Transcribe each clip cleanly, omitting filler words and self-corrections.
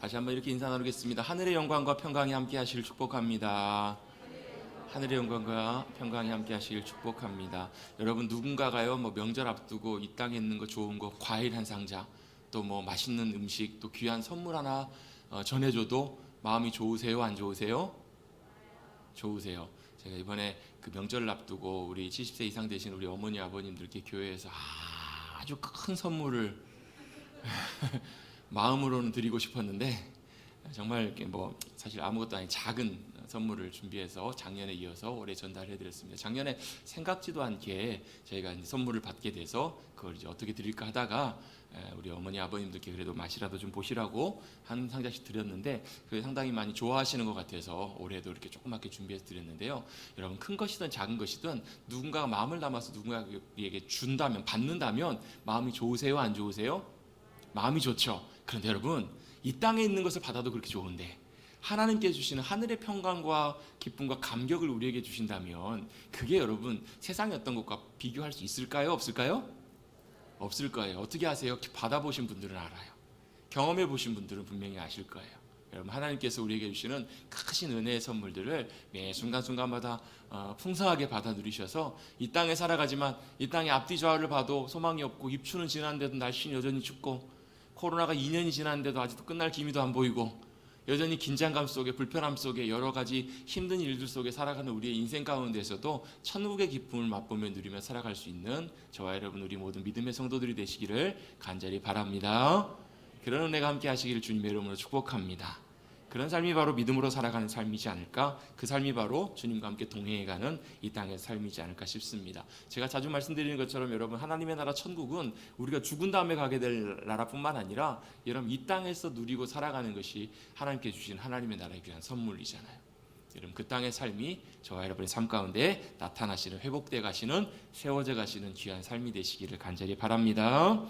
다시 한번 이렇게 인사 나누겠습니다. 하늘의 영광과 평강이 함께 하시길 축복합니다. 하늘의 영광과 평강이 함께 하시길 축복합니다. 여러분, 누군가가요 명절 앞두고 이 땅에 있는 거 좋은 거 과일 한 상자, 또 맛있는 음식, 또 귀한 선물 하나 전해줘도 마음이 좋으세요, 안 좋으세요? 좋으세요. 제가 이번에 그 명절을 앞두고 우리 70세 이상 되신 우리 어머니 아버님들께 교회에서 아주 큰 선물을 마음으로는 드리고 싶었는데, 정말 사실 아무것도 아닌 작은 선물을 준비해서 작년에 이어서 올해 전달해드렸습니다. 작년에 생각지도 않게 저희가 이제 선물을 받게 돼서 그걸 이제 어떻게 드릴까 하다가 우리 어머니 아버님들께 그래도 맛이라도 좀 보시라고 한 상자씩 드렸는데, 그게 상당히 많이 좋아하시는 것 같아서 올해도 이렇게 조그맣게 준비해서 드렸는데요. 여러분, 큰 것이든 작은 것이든 누군가가 마음을 담아서 누군가에게 준다면, 받는다면 마음이 좋으세요, 안 좋으세요? 마음이 좋죠. 그런데 여러분, 이 땅에 있는 것을 받아도 그렇게 좋은데 하나님께 주시는 하늘의 평강과 기쁨과 감격을 우리에게 주신다면 그게 여러분 세상의 어떤 것과 비교할 수 있을까요? 없을까요? 없을 거예요. 어떻게 아세요? 받아보신 분들은 알아요. 경험해 보신 분들은 분명히 아실 거예요. 여러분, 하나님께서 우리에게 주시는 크신 은혜의 선물들을 매 순간순간마다 풍성하게 받아 누리셔서 이 땅에 살아가지만 이 땅의 앞뒤 좌우를 봐도 소망이 없고, 입추는 지났는데도 날씨는 여전히 춥고, 코로나가 2년이 지났는데도 아직도 끝날 기미도 안 보이고, 여전히 긴장감 속에, 불편함 속에, 여러 가지 힘든 일들 속에 살아가는 우리의 인생 가운데서도 천국의 기쁨을 맛보며 누리며 살아갈 수 있는 저와 여러분, 우리 모든 믿음의 성도들이 되시기를 간절히 바랍니다. 그런 은혜가 함께 하시기를 주님의 이름으로 축복합니다. 그런 삶이 바로 믿음으로 살아가는 삶이지 않을까, 그 삶이 바로 주님과 함께 동행해가는 이 땅의 삶이지 않을까 싶습니다. 제가 자주 말씀드리는 것처럼 여러분, 하나님의 나라 천국은 우리가 죽은 다음에 가게 될 나라뿐만 아니라 여러분, 이 땅에서 누리고 살아가는 것이 하나님께 주신 하나님의 나라의 귀한 선물이잖아요. 여러분, 그 땅의 삶이 저와 여러분의 삶 가운데 나타나시는, 회복돼 가시는, 세워져 가시는 귀한 삶이 되시기를 간절히 바랍니다.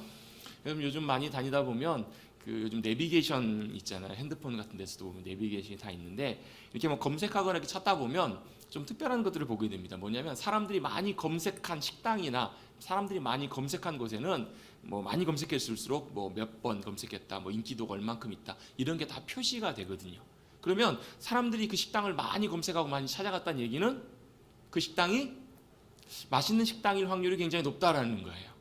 여러분, 요즘 많이 다니다 보면 요즘 내비게이션 있잖아요. 핸드폰 같은 데서도 보면 내비게이션이 다 있는데, 이렇게 검색하거나 이렇게 찾다 보면 좀 특별한 것들을 보게 됩니다. 뭐냐면 사람들이 많이 검색한 식당이나 사람들이 많이 검색한 곳에는 많이 검색했을수록 몇 번 검색했다, 인기도가 얼만큼 있다, 이런 게 다 표시가 되거든요. 그러면 사람들이 그 식당을 많이 검색하고 많이 찾아갔다는 얘기는 그 식당이 맛있는 식당일 확률이 굉장히 높다라는 거예요.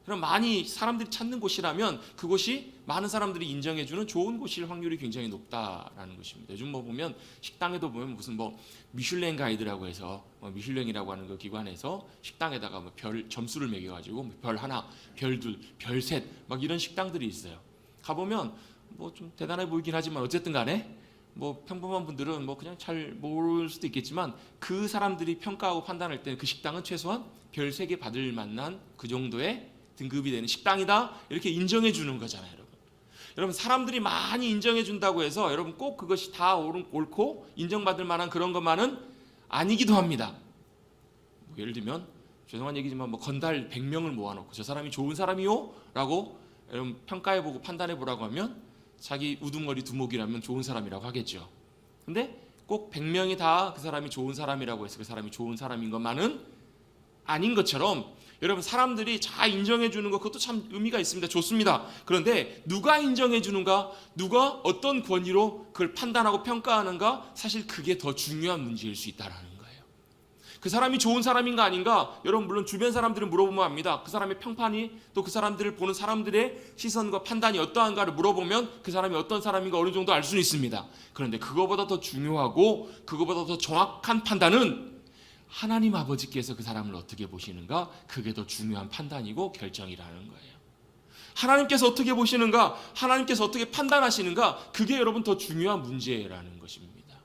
그럼 많이 사람들이 찾는 곳이라면 그곳이 많은 사람들이 인정해주는 좋은 곳일 확률이 굉장히 높다라는 것입니다. 요즘 보면 식당에도 보면 무슨 미슐랭 가이드라고 해서 미슐랭이라고 하는 그 기관에서 식당에다가 별 점수를 매겨가지고 별 하나, 별 둘, 별 셋 막 이런 식당들이 있어요. 가보면 좀 대단해 보이긴 하지만 어쨌든 간에 평범한 분들은 그냥 잘 모를 수도 있겠지만, 그 사람들이 평가하고 판단할 때 그 식당은 최소한 별 3개 받을 만한 그 정도의 등급이 되는 식당이다, 이렇게 인정해 주는 거잖아요. 여러분, 사람들이 많이 인정해 준다고 해서 여러분 꼭 그것이 다 옳고 인정받을 만한 그런 것만은 아니기도 합니다. 예를 들면 죄송한 얘기지만 건달 100명을 모아놓고 저 사람이 좋은 사람이요? 라고 여러분 평가해보고 판단해보라고 하면 자기 우두머리 두목이라면 좋은 사람이라고 하겠죠. 근데 꼭 100명이 다 그 사람이 좋은 사람이라고 해서 그 사람이 좋은 사람인 것만은 아닌 것처럼, 여러분, 사람들이 잘 인정해 주는 것, 그것도 참 의미가 있습니다. 좋습니다. 그런데 누가 인정해 주는가, 누가 어떤 권위로 그걸 판단하고 평가하는가, 사실 그게 더 중요한 문제일 수 있다는 거예요. 그 사람이 좋은 사람인가 아닌가, 여러분 물론 주변 사람들을 물어보면 압니다. 그 사람의 평판이, 또 그 사람들을 보는 사람들의 시선과 판단이 어떠한가를 물어보면 그 사람이 어떤 사람인가 어느 정도 알 수는 있습니다. 그런데 그거보다 더 중요하고 그거보다 더 정확한 판단은 하나님 아버지께서 그 사람을 어떻게 보시는가, 그게 더 중요한 판단이고 결정이라는 거예요. 하나님께서 어떻게 보시는가, 하나님께서 어떻게 판단하시는가, 그게 여러분 더 중요한 문제라는 것입니다.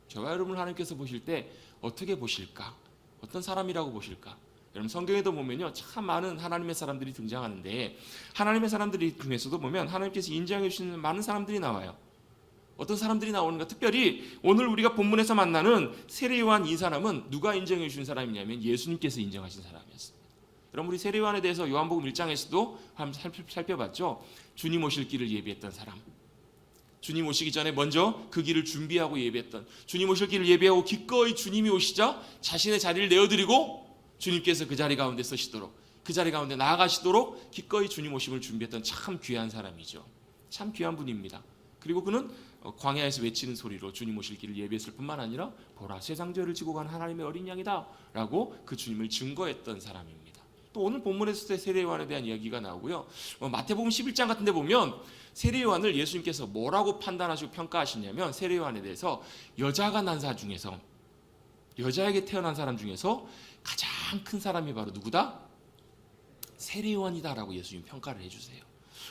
저와 여러분을 하나님께서 보실 때 어떻게 보실까, 어떤 사람이라고 보실까. 여러분, 성경에도 보면요, 참 많은 하나님의 사람들이 등장하는데, 하나님의 사람들 중에서도 보면 하나님께서 인정해 주시는 많은 사람들이 나와요. 어떤 사람들이 나오는가, 특별히 오늘 우리가 본문에서 만나는 세례요한 이 사람은 누가 인정해 주신 사람이냐면 예수님께서 인정하신 사람이었습니다. 여러분, 우리 세례요한에 대해서 요한복음 1장에서도 한번 살펴봤죠. 주님 오실 길을 예비했던 사람, 주님 오시기 전에 먼저 그 길을 준비하고 예비했던, 주님 오실 길을 예비하고 기꺼이 주님이 오시자 자신의 자리를 내어드리고 주님께서 그 자리 가운데 서시도록, 그 자리 가운데 나아가시도록 기꺼이 주님 오심을 준비했던 참 귀한 사람이죠. 참 귀한 분입니다. 그리고 그는 광야에서 외치는 소리로 주님 오실 길을 예비했을 뿐만 아니라 보라 세상 죄를 지고 간 하나님의 어린 양이다 라고 그 주님을 증거했던 사람입니다. 또 오늘 본문에서 세례요한에 대한 이야기가 나오고요. 마태복음 11장 같은 데 보면 세례요한을 예수님께서 뭐라고 판단하시고 평가하시냐면 세례요한에 대해서 여자에게 태어난 사람 중에서 가장 큰 사람이 바로 누구다? 세례요한이다 라고 예수님 평가를 해주세요.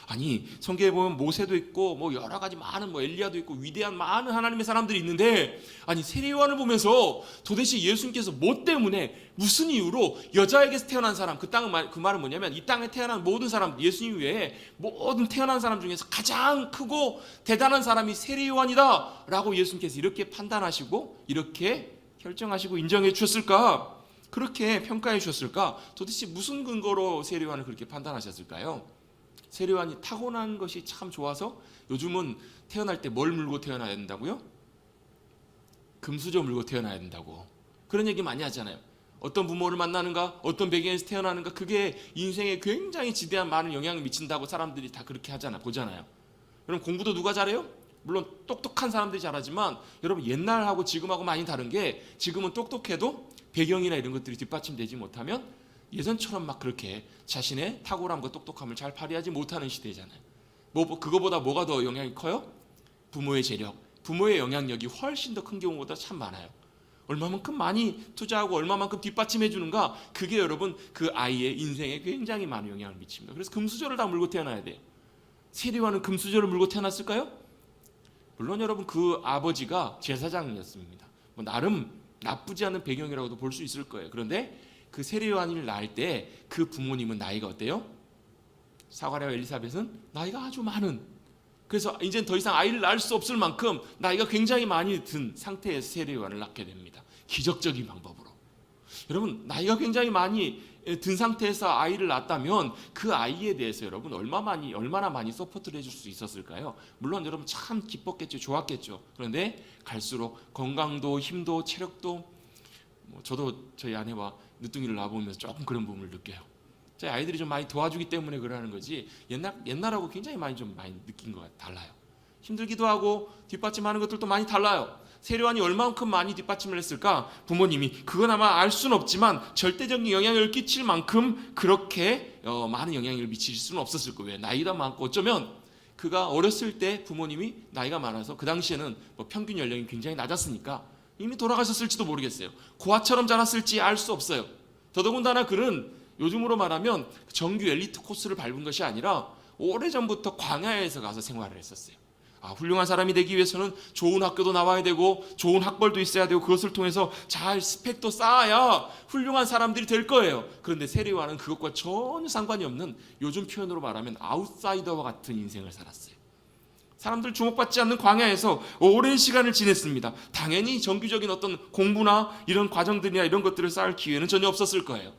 아니 성경에 보면 모세도 있고 뭐 여러 가지 많은 엘리야도 있고 위대한 많은 하나님의 사람들이 있는데, 아니 세례요한을 보면서 도대체 예수님께서 뭐 때문에 무슨 이유로 여자에게서 태어난 사람, 그 말은 뭐냐면 이 땅에 태어난 모든 사람, 예수님 외에 모든 태어난 사람 중에서 가장 크고 대단한 사람이 세례요한이다 라고 예수님께서 이렇게 판단하시고 이렇게 결정하시고 인정해 주셨을까? 그렇게 평가해 주셨을까? 도대체 무슨 근거로 세례요한을 그렇게 판단하셨을까요? 세례요한이 타고난 것이 참 좋아서 요즘은 태어날 때 뭘 물고 태어나야 된다고요? 금수저 물고 태어나야 된다고 그런 얘기 많이 하잖아요. 어떤 부모를 만나는가, 어떤 배경에서 태어나는가, 그게 인생에 굉장히 지대한 많은 영향을 미친다고 사람들이 다 그렇게 보잖아요. 여러분 공부도 누가 잘해요? 물론 똑똑한 사람들이 잘하지만 여러분 옛날하고 지금하고 많이 다른 게, 지금은 똑똑해도 배경이나 이런 것들이 뒷받침되지 못하면 예전처럼 막 그렇게 자신의 탁월함과 똑똑함을 잘 발휘하지 못하는 시대잖아요. 그거보다 뭐가 더 영향이 커요? 부모의 재력, 부모의 영향력이 훨씬 더 큰 경우보다 참 많아요. 얼마만큼 많이 투자하고 얼마만큼 뒷받침해 주는가, 그게 여러분 그 아이의 인생에 굉장히 많은 영향을 미칩니다. 그래서 금수저를 다 물고 태어나야 돼요. 세례요한은 금수저를 물고 태어났을까요? 물론 여러분 그 아버지가 제사장이었습니다. 나름 나쁘지 않은 배경이라고도 볼 수 있을 거예요. 그런데 그 세례요한을 낳을 때 그 부모님은 나이가 어때요? 사가랴와 엘리사벳은 나이가 아주 많은, 그래서 이제는 더 이상 아이를 낳을 수 없을 만큼 나이가 굉장히 많이 든 상태에서 세례요한을 낳게 됩니다. 기적적인 방법으로. 여러분 나이가 굉장히 많이 든 상태에서 아이를 낳았다면 그 아이에 대해서 여러분 얼마나 많이 서포트를 해줄 수 있었을까요? 물론 여러분 참 기뻤겠죠, 좋았겠죠. 그런데 갈수록 건강도 힘도 체력도, 저도 저희 아내와 늦둥이를 낳아보면서 조금 그런 부분을 느껴요. 저희 아이들이 좀 많이 도와주기 때문에 그러는 거지 옛날하고 굉장히 많이 느낀 것 같아요. 달라요. 힘들기도 하고 뒷받침하는 것들도 많이 달라요. 세례요한이 얼마만큼 많이 뒷받침을 했을까? 부모님이 그건 아마 알 수는 없지만 절대적인 영향을 끼칠 만큼 그렇게 많은 영향을 미칠 수는 없었을 거예요. 나이가 많고 어쩌면 그가 어렸을 때 부모님이 나이가 많아서 그 당시에는 평균 연령이 굉장히 낮았으니까 이미 돌아가셨을지도 모르겠어요. 고아처럼 자랐을지 알 수 없어요. 더더군다나 그는 요즘으로 말하면 정규 엘리트 코스를 밟은 것이 아니라 오래전부터 광야에서 가서 생활을 했었어요. 훌륭한 사람이 되기 위해서는 좋은 학교도 나와야 되고 좋은 학벌도 있어야 되고 그것을 통해서 잘 스펙도 쌓아야 훌륭한 사람들이 될 거예요. 그런데 세례요한은 그것과 전혀 상관이 없는, 요즘 표현으로 말하면 아웃사이더와 같은 인생을 살았어요. 사람들 주목받지 않는 광야에서 오랜 시간을 지냈습니다. 당연히 정규적인 어떤 공부나 이런 과정들이나 이런 것들을 쌓을 기회는 전혀 없었을 거예요.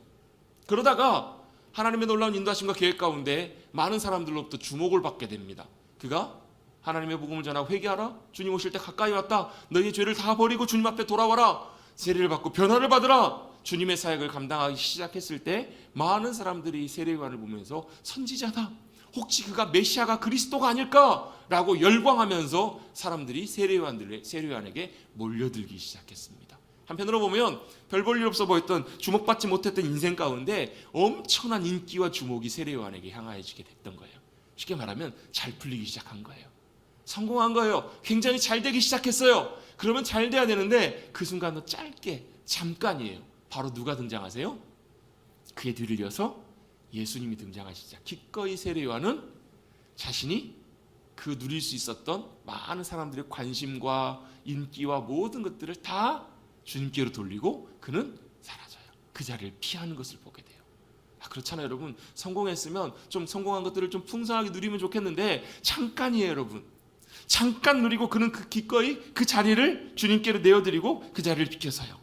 그러다가 하나님의 놀라운 인도하심과 계획 가운데 많은 사람들로부터 주목을 받게 됩니다. 그가 하나님의 복음을 전하고 회개하라, 주님 오실 때 가까이 왔다, 너희의 죄를 다 버리고 주님 앞에 돌아와라, 세례를 받고 변화를 받으라, 주님의 사역을 감당하기 시작했을 때 많은 사람들이 세례요한을 보면서 선지자다, 혹시 그가 메시아가 그리스도가 아닐까라고 열광하면서 사람들이 세례요한에게 몰려들기 시작했습니다. 한편으로 보면 별 볼 일 없어 보였던, 주목받지 못했던 인생 가운데 엄청난 인기와 주목이 세례요한에게 향하여지게 됐던 거예요. 쉽게 말하면 잘 풀리기 시작한 거예요. 성공한 거예요. 굉장히 잘 되기 시작했어요. 그러면 잘 돼야 되는데 그 순간은 짧게 잠깐이에요. 바로 누가 등장하세요? 그의 뒤를 이어서 예수님이 등장하시자 기꺼이 세례요한은 자신이 그 누릴 수 있었던 많은 사람들의 관심과 인기와 모든 것들을 다 주님께로 돌리고 그는 사라져요. 그 자리를 피하는 것을 보게 돼요. 그렇잖아요, 여러분. 성공했으면 좀 성공한 것들을 좀 풍성하게 누리면 좋겠는데 잠깐이에요, 여러분. 잠깐 누리고 그는 기꺼이 그 자리를 주님께로 내어드리고 그 자리를 비켜서요.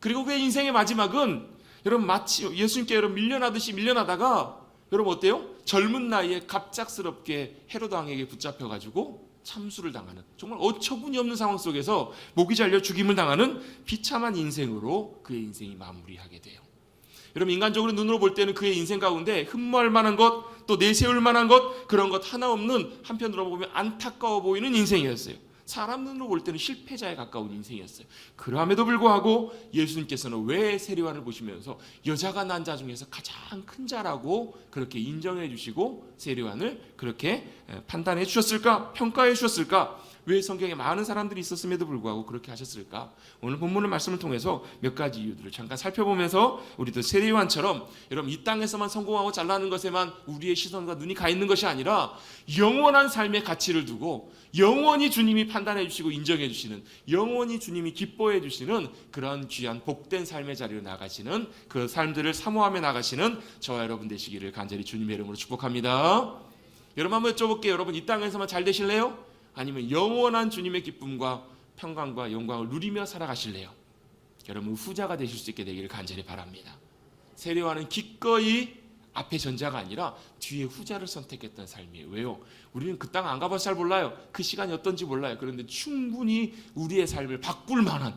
그리고 그의 인생의 마지막은 여러분 마치 예수님께 여러분 밀려나듯이 밀려나다가 여러분 어때요? 젊은 나이에 갑작스럽게 헤롯 왕에게 붙잡혀가지고 참수를 당하는, 정말 어처구니 없는 상황 속에서 목이 잘려 죽임을 당하는 비참한 인생으로 그의 인생이 마무리하게 돼요. 여러분 인간적으로 눈으로 볼 때는 그의 인생 가운데 흠모할 만한 것, 또 내세울 만한 것, 그런 것 하나 없는, 한편으로 보면 안타까워 보이는 인생이었어요. 사람 눈으로 볼 때는 실패자에 가까운 인생이었어요. 그럼에도 불구하고 예수님께서는 왜 세례요한을 보시면서 여자가 난 자 중에서 가장 큰 자라고 그렇게 인정해 주시고 세례요한을 그렇게 판단해 주셨을까? 평가해 주셨을까? 왜 성경에 많은 사람들이 있었음에도 불구하고 그렇게 하셨을까? 오늘 본문의 말씀을 통해서 몇 가지 이유들을 잠깐 살펴보면서 우리도 세례요한처럼 여러분 이 땅에서만 성공하고 잘나는 것에만 우리의 시선과 눈이 가 있는 것이 아니라 영원한 삶의 가치를 두고 영원히 주님이 판단해 주시고 인정해 주시는, 영원히 주님이 기뻐해 주시는 그런 귀한 복된 삶의 자리로 나가시는, 그 삶들을 사모하며 나가시는 저와 여러분 되시기를 간절히 주님의 이름으로 축복합니다. 여러분 한번 여쭤볼게요. 여러분 이 땅에서만 잘 되실래요? 아니면 영원한 주님의 기쁨과 평강과 영광을 누리며 살아가실래요? 여러분 후자가 되실 수 있게 되기를 간절히 바랍니다. 세례요한은 기꺼이 앞에 전자가 아니라 뒤에 후자를 선택했던 삶이에요. 왜요? 우리는 그 땅 안 가봐서 잘 몰라요. 그 시간이 어떤지 몰라요. 그런데 충분히 우리의 삶을 바꿀 만한,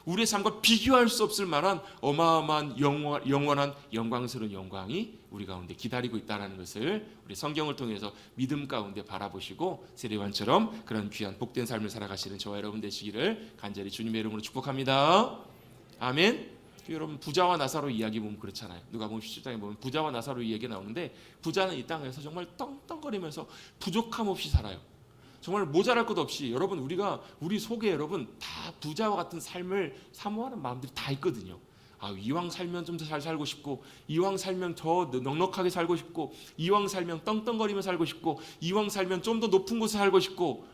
우리의 삶과 비교할 수 없을 만한 어마어마한 영원한 영광스러운 영광이 우리 가운데 기다리고 있다는 것을 우리 성경을 통해서 믿음 가운데 바라보시고 세례요한처럼 그런 귀한 복된 삶을 살아가시는 저와 여러분 되시기를 간절히 주님의 이름으로 축복합니다. 아멘. 여러분 부자와 나사로 이야기 보면 그렇잖아요. 누가복음 17장에 보면 부자와 나사로 이야기 나오는데 부자는 이 땅에서 정말 떵떵거리면서 부족함 없이 살아요. 정말 모자랄 것 없이. 여러분 우리 속에 여러분 다 부자와 같은 삶을 사모하는 마음들이 다 있거든요. 이왕 살면 좀 더 잘 살고 싶고, 이왕 살면 더 넉넉하게 살고 싶고, 이왕 살면 떵떵거리며 살고 싶고, 이왕 살면 좀 더 높은 곳에 살고 싶고,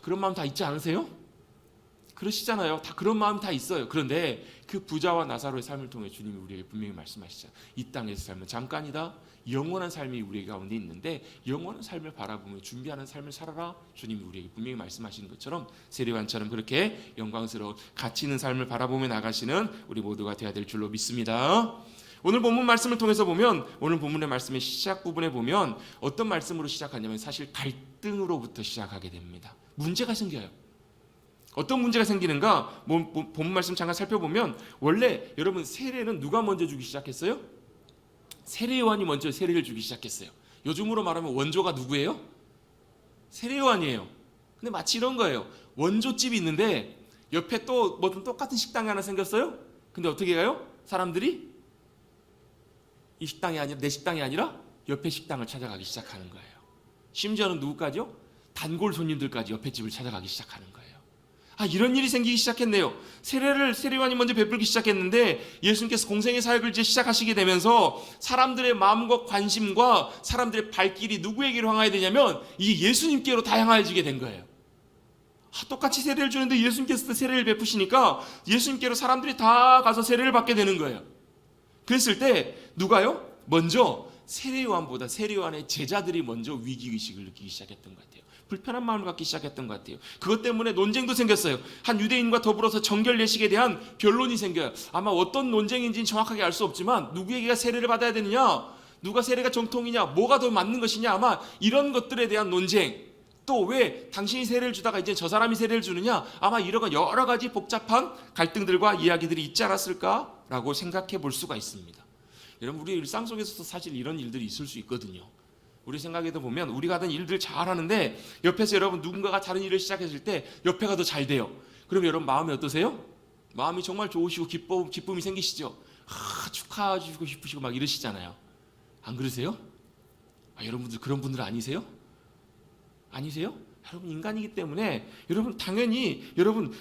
그런 마음 다 있지 않으세요? 그러시잖아요. 다 그런 마음 다 있어요. 그런데 그 부자와 나사로의 삶을 통해 주님이 우리에게 분명히 말씀하시죠. 이 땅에서 삶은 잠깐이다. 영원한 삶이 우리 가운데 있는데 영원한 삶을 바라보며 준비하는 삶을 살아라. 주님이 우리에게 분명히 말씀하시는 것처럼 세례요한처럼 그렇게 영광스러운 가치 있는 삶을 바라보며 나가시는 우리 모두가 되어야 될 줄로 믿습니다. 오늘 본문 말씀을 통해서 보면, 오늘 본문의 말씀의 시작 부분에 보면 어떤 말씀으로 시작하냐면 사실 갈등으로부터 시작하게 됩니다. 문제가 생겨요. 어떤 문제가 생기는가? 본문 말씀 잠깐 살펴보면 원래 여러분 세례는 누가 먼저 주기 시작했어요? 세례요한이 먼저 세례를 주기 시작했어요. 요즘으로 말하면 원조가 누구예요? 세례요한이에요. 근데 마치 이런 거예요. 원조집이 있는데 옆에 또 뭐든 똑같은 식당이 하나 생겼어요. 근데 어떻게 가요? 사람들이 이 식당이 아니라, 내 식당이 아니라 옆에 식당을 찾아가기 시작하는 거예요. 심지어는 누구까지요? 단골 손님들까지 옆에 집을 찾아가기 시작하는 거예요. 이런 일이 생기기 시작했네요. 세례요한이 먼저 베풀기 시작했는데 예수님께서 공생의 사역을 이제 시작하시게 되면서 사람들의 마음과 관심과 사람들의 발길이 누구에게로 향하게 되냐면 이 예수님께로 다 향해지게 된 거예요. 똑같이 세례를 주는데 예수님께서 세례를 베푸시니까 예수님께로 사람들이 다 가서 세례를 받게 되는 거예요. 그랬을 때 누가요? 먼저 세례요한보다 세례요한의 제자들이 먼저 위기의식을 느끼기 시작했던 것 같아요. 불편한 마음을 갖기 시작했던 것 같아요. 그것 때문에 논쟁도 생겼어요. 한 유대인과 더불어서 정결 예식에 대한 변론이 생겨요. 아마 어떤 논쟁인지는 정확하게 알 수 없지만 누구에게가 세례를 받아야 되느냐, 누가 세례가 정통이냐, 뭐가 더 맞는 것이냐, 아마 이런 것들에 대한 논쟁, 또 왜 당신이 세례를 주다가 이제 저 사람이 세례를 주느냐, 아마 이런 여러 가지 복잡한 갈등들과 이야기들이 있지 않았을까라고 생각해 볼 수가 있습니다. 여러분 우리 일상 속에서도 사실 이런 일들이 있을 수 있거든요. 우리 생각에도 보면 우리가 하던 일들 잘 하는데 옆에서 여러분 누군가가 다른 일을 시작했을 때 옆에가 더 잘 돼요. 그럼 여러분 마음이 어떠세요? 마음이 정말 좋으시고 기쁨이 생기시죠? 축하해 주고 싶으시고 막 이러시잖아요. 안 그러세요? 여러분들 그런 분들 아니세요? 아니세요? 여러분 인간이기 때문에 여러분 당연히 여러분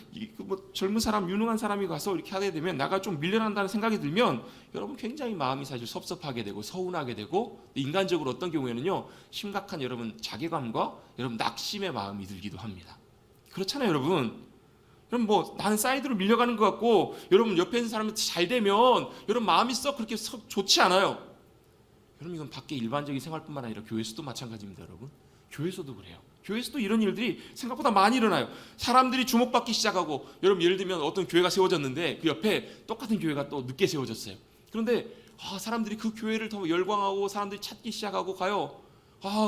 젊은 사람 유능한 사람이 가서 이렇게 하게 되면 나가 좀 밀려난다는 생각이 들면 여러분 굉장히 마음이 사실 섭섭하게 되고 서운하게 되고 인간적으로 어떤 경우에는요 심각한 여러분 자괴감과 여러분 낙심의 마음이 들기도 합니다. 그렇잖아요 여러분. 여러분 나는 사이드로 밀려가는 것 같고 여러분 옆에 있는 사람이 잘 되면 여러분 마음이 썩 그렇게 좋지 않아요. 여러분 이건 밖에 일반적인 생활뿐만 아니라 교회에서도 마찬가지입니다. 여러분 교회에서도 그래요. 교회에서도 이런 일들이 생각보다 많이 일어나요. 사람들이 주목받기 시작하고 여러분 예를 들면 어떤 교회가 세워졌는데 그 옆에 똑같은 교회가 또 늦게 세워졌어요. 그런데 사람들이 그 교회를 더 열광하고 사람들이 찾기 시작하고 가요.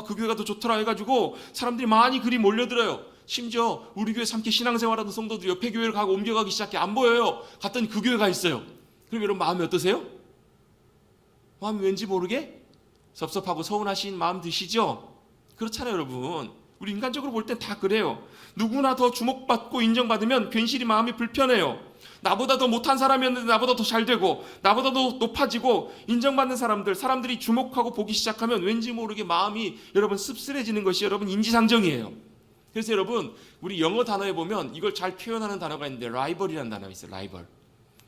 그 교회가 더 좋더라 해가지고 사람들이 많이 그리 몰려들어요. 심지어 우리 교회 함께 신앙생활하던 성도들이 옆에 교회를 가고 옮겨가기 시작해. 안 보여요. 갔더니 그 교회가 있어요. 그럼 여러분 마음이 어떠세요? 마음이 왠지 모르게 섭섭하고 서운하신 마음 드시죠? 그렇잖아요, 여러분. 우리 인간적으로 볼 땐 다 그래요. 누구나 더 주목받고 인정받으면 괜시리 마음이 불편해요. 나보다 더 못한 사람이었는데 나보다 더 잘되고 나보다 더 높아지고 인정받는 사람들이 주목하고 보기 시작하면 왠지 모르게 마음이 여러분 씁쓸해지는 것이 여러분 인지상정이에요. 그래서 여러분 우리 영어 단어에 보면 이걸 잘 표현하는 단어가 있는데 라이벌이라는 단어가 있어요. 라이벌.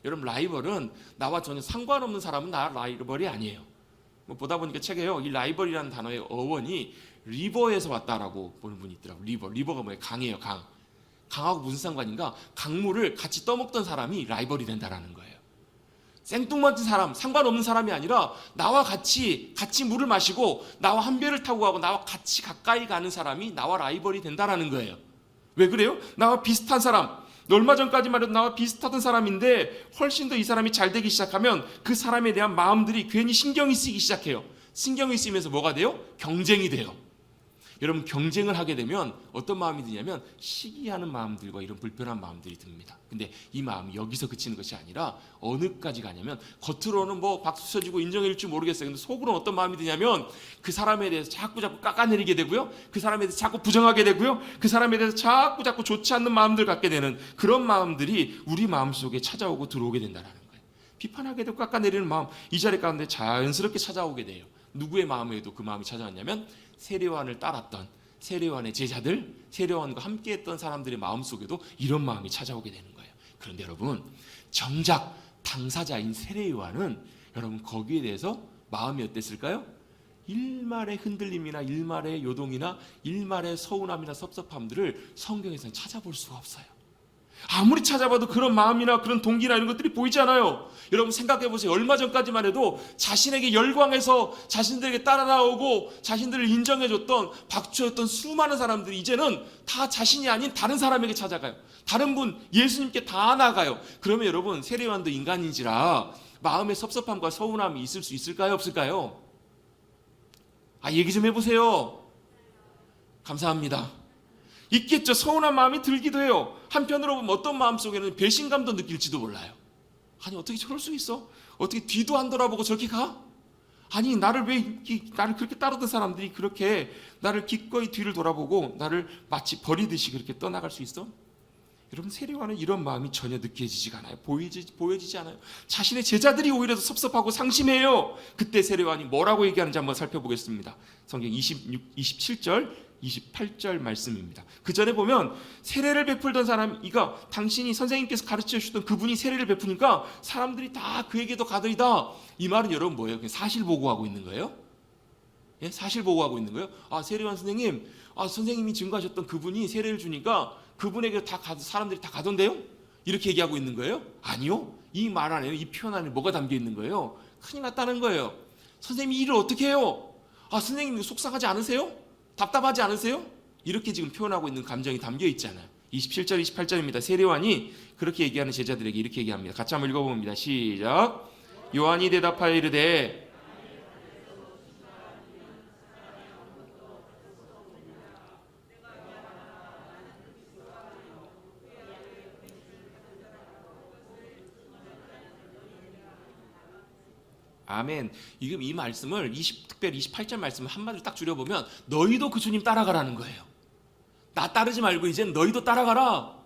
여러분 라이벌은 나와 전혀 상관없는 사람은 나 라이벌이 아니에요. 뭐 보다 보니까 책에요. 이 라이벌이라는 단어의 어원이 리버에서 왔다라고 보는 분이 있더라고요. 리버가 뭐예요? 강이에요. 강하고 무슨 상관인가? 강물을 같이 떠먹던 사람이 라이벌이 된다라는 거예요. 생뚱맞은 사람, 상관없는 사람이 아니라 나와 같이 물을 마시고 나와 한 배를 타고 가고 나와 같이 가까이 가는 사람이 나와 라이벌이 된다라는 거예요. 왜 그래요? 나와 비슷한 사람, 얼마 전까지만 해도 나와 비슷하던 사람인데 훨씬 더 이 사람이 잘 되기 시작하면 그 사람에 대한 마음들이 괜히 신경이 쓰이기 시작해요. 신경이 쓰이면서 뭐가 돼요? 경쟁이 돼요. 여러분 경쟁을 하게 되면 어떤 마음이 드냐면 시기하는 마음들과 이런 불편한 마음들이 듭니다. 근데 이 마음이 여기서 그치는 것이 아니라 어느까지 가냐면 겉으로는 뭐 박수 쳐주고 인정해 줄지 모르겠어요. 근데 속으로는 어떤 마음이 드냐면 그 사람에 대해서 자꾸 깎아내리게 되고요. 그 사람에 대해서 자꾸 부정하게 되고요. 그 사람에 대해서 자꾸 좋지 않는 마음들 갖게 되는 그런 마음들이 우리 마음속에 찾아오고 들어오게 된다는 거예요. 비판하게 되고 깎아내리는 마음 이 자리 가운데 자연스럽게 찾아오게 돼요. 누구의 마음에도 그 마음이 찾아왔냐면 세례요한을 따랐던 세례요한의 제자들, 세례요한과 함께했던 사람들의 마음속에도 이런 마음이 찾아오게 되는 거예요. 그런데 여러분 정작 당사자인 세례요한은 여러분 거기에 대해서 마음이 어땠을까요? 일말의 흔들림이나 일말의 요동이나 일말의 서운함이나 섭섭함들을 성경에서는 찾아볼 수가 없어요. 아무리 찾아봐도 그런 마음이나 그런 동기나 이런 것들이 보이지 않아요. 여러분 생각해 보세요. 얼마 전까지만 해도 자신에게 열광해서 자신들에게 따라 나오고 자신들을 인정해줬던 박수였던 수많은 사람들이 이제는 다 자신이 아닌 다른 사람에게 찾아가요. 다른 분 예수님께 다 나가요. 그러면 여러분 세례요한도 인간인지라 마음의 섭섭함과 서운함이 있을 수 있을까요? 없을까요? 얘기 좀 해보세요. 감사합니다. 있겠죠. 서운한 마음이 들기도 해요. 한편으로 보면 어떤 마음속에는 배신감도 느낄지도 몰라요. 아니 어떻게 저럴 수 있어? 어떻게 뒤도 안 돌아보고 저렇게 가? 아니 나를 그렇게 따르던 사람들이 그렇게 나를 기꺼이 뒤를 돌아보고 나를 마치 버리듯이 그렇게 떠나갈 수 있어? 여러분 세례요한은 이런 마음이 전혀 느껴지지가 않아요. 보여지지 않아요. 자신의 제자들이 오히려 더 섭섭하고 상심해요. 그때 세례요한이 뭐라고 얘기하는지 한번 살펴보겠습니다. 성경 27절 28절 말씀입니다. 그 전에 보면 세례를 베풀던 사람 이가 당신이 선생님께서 가르쳐 주셨던 그분이 세례를 베푸니까 사람들이 다 그에게도 가더이다. 이 말은 여러분 뭐예요? 그냥 사실 보고하고 있는 거예요? 예? 사실 보고하고 있는 거예요? 세례요한 선생님, 선생님이 증거하셨던 그분이 세례를 주니까 그분에게 사람들이 다 가던데요? 이렇게 얘기하고 있는 거예요? 아니요. 이 말 안에 이 표현 안에 뭐가 담겨 있는 거예요? 큰일 났다는 거예요. 선생님이 일을 어떻게 해요? 선생님 속상하지 않으세요? 답답하지 않으세요? 이렇게 지금 표현하고 있는 감정이 담겨 있잖아요. 27절 28절입니다. 세례요한이 그렇게 얘기하는 제자들에게 이렇게 얘기합니다. 같이 한번 읽어봅니다. 시작. 요한이 대답하여 이르되 아멘. 이 말씀을 특별히 28절 말씀을 한마디로 딱 줄여보면 너희도 그 주님 따라가라는 거예요. 나 따르지 말고 이제는 너희도 따라가라.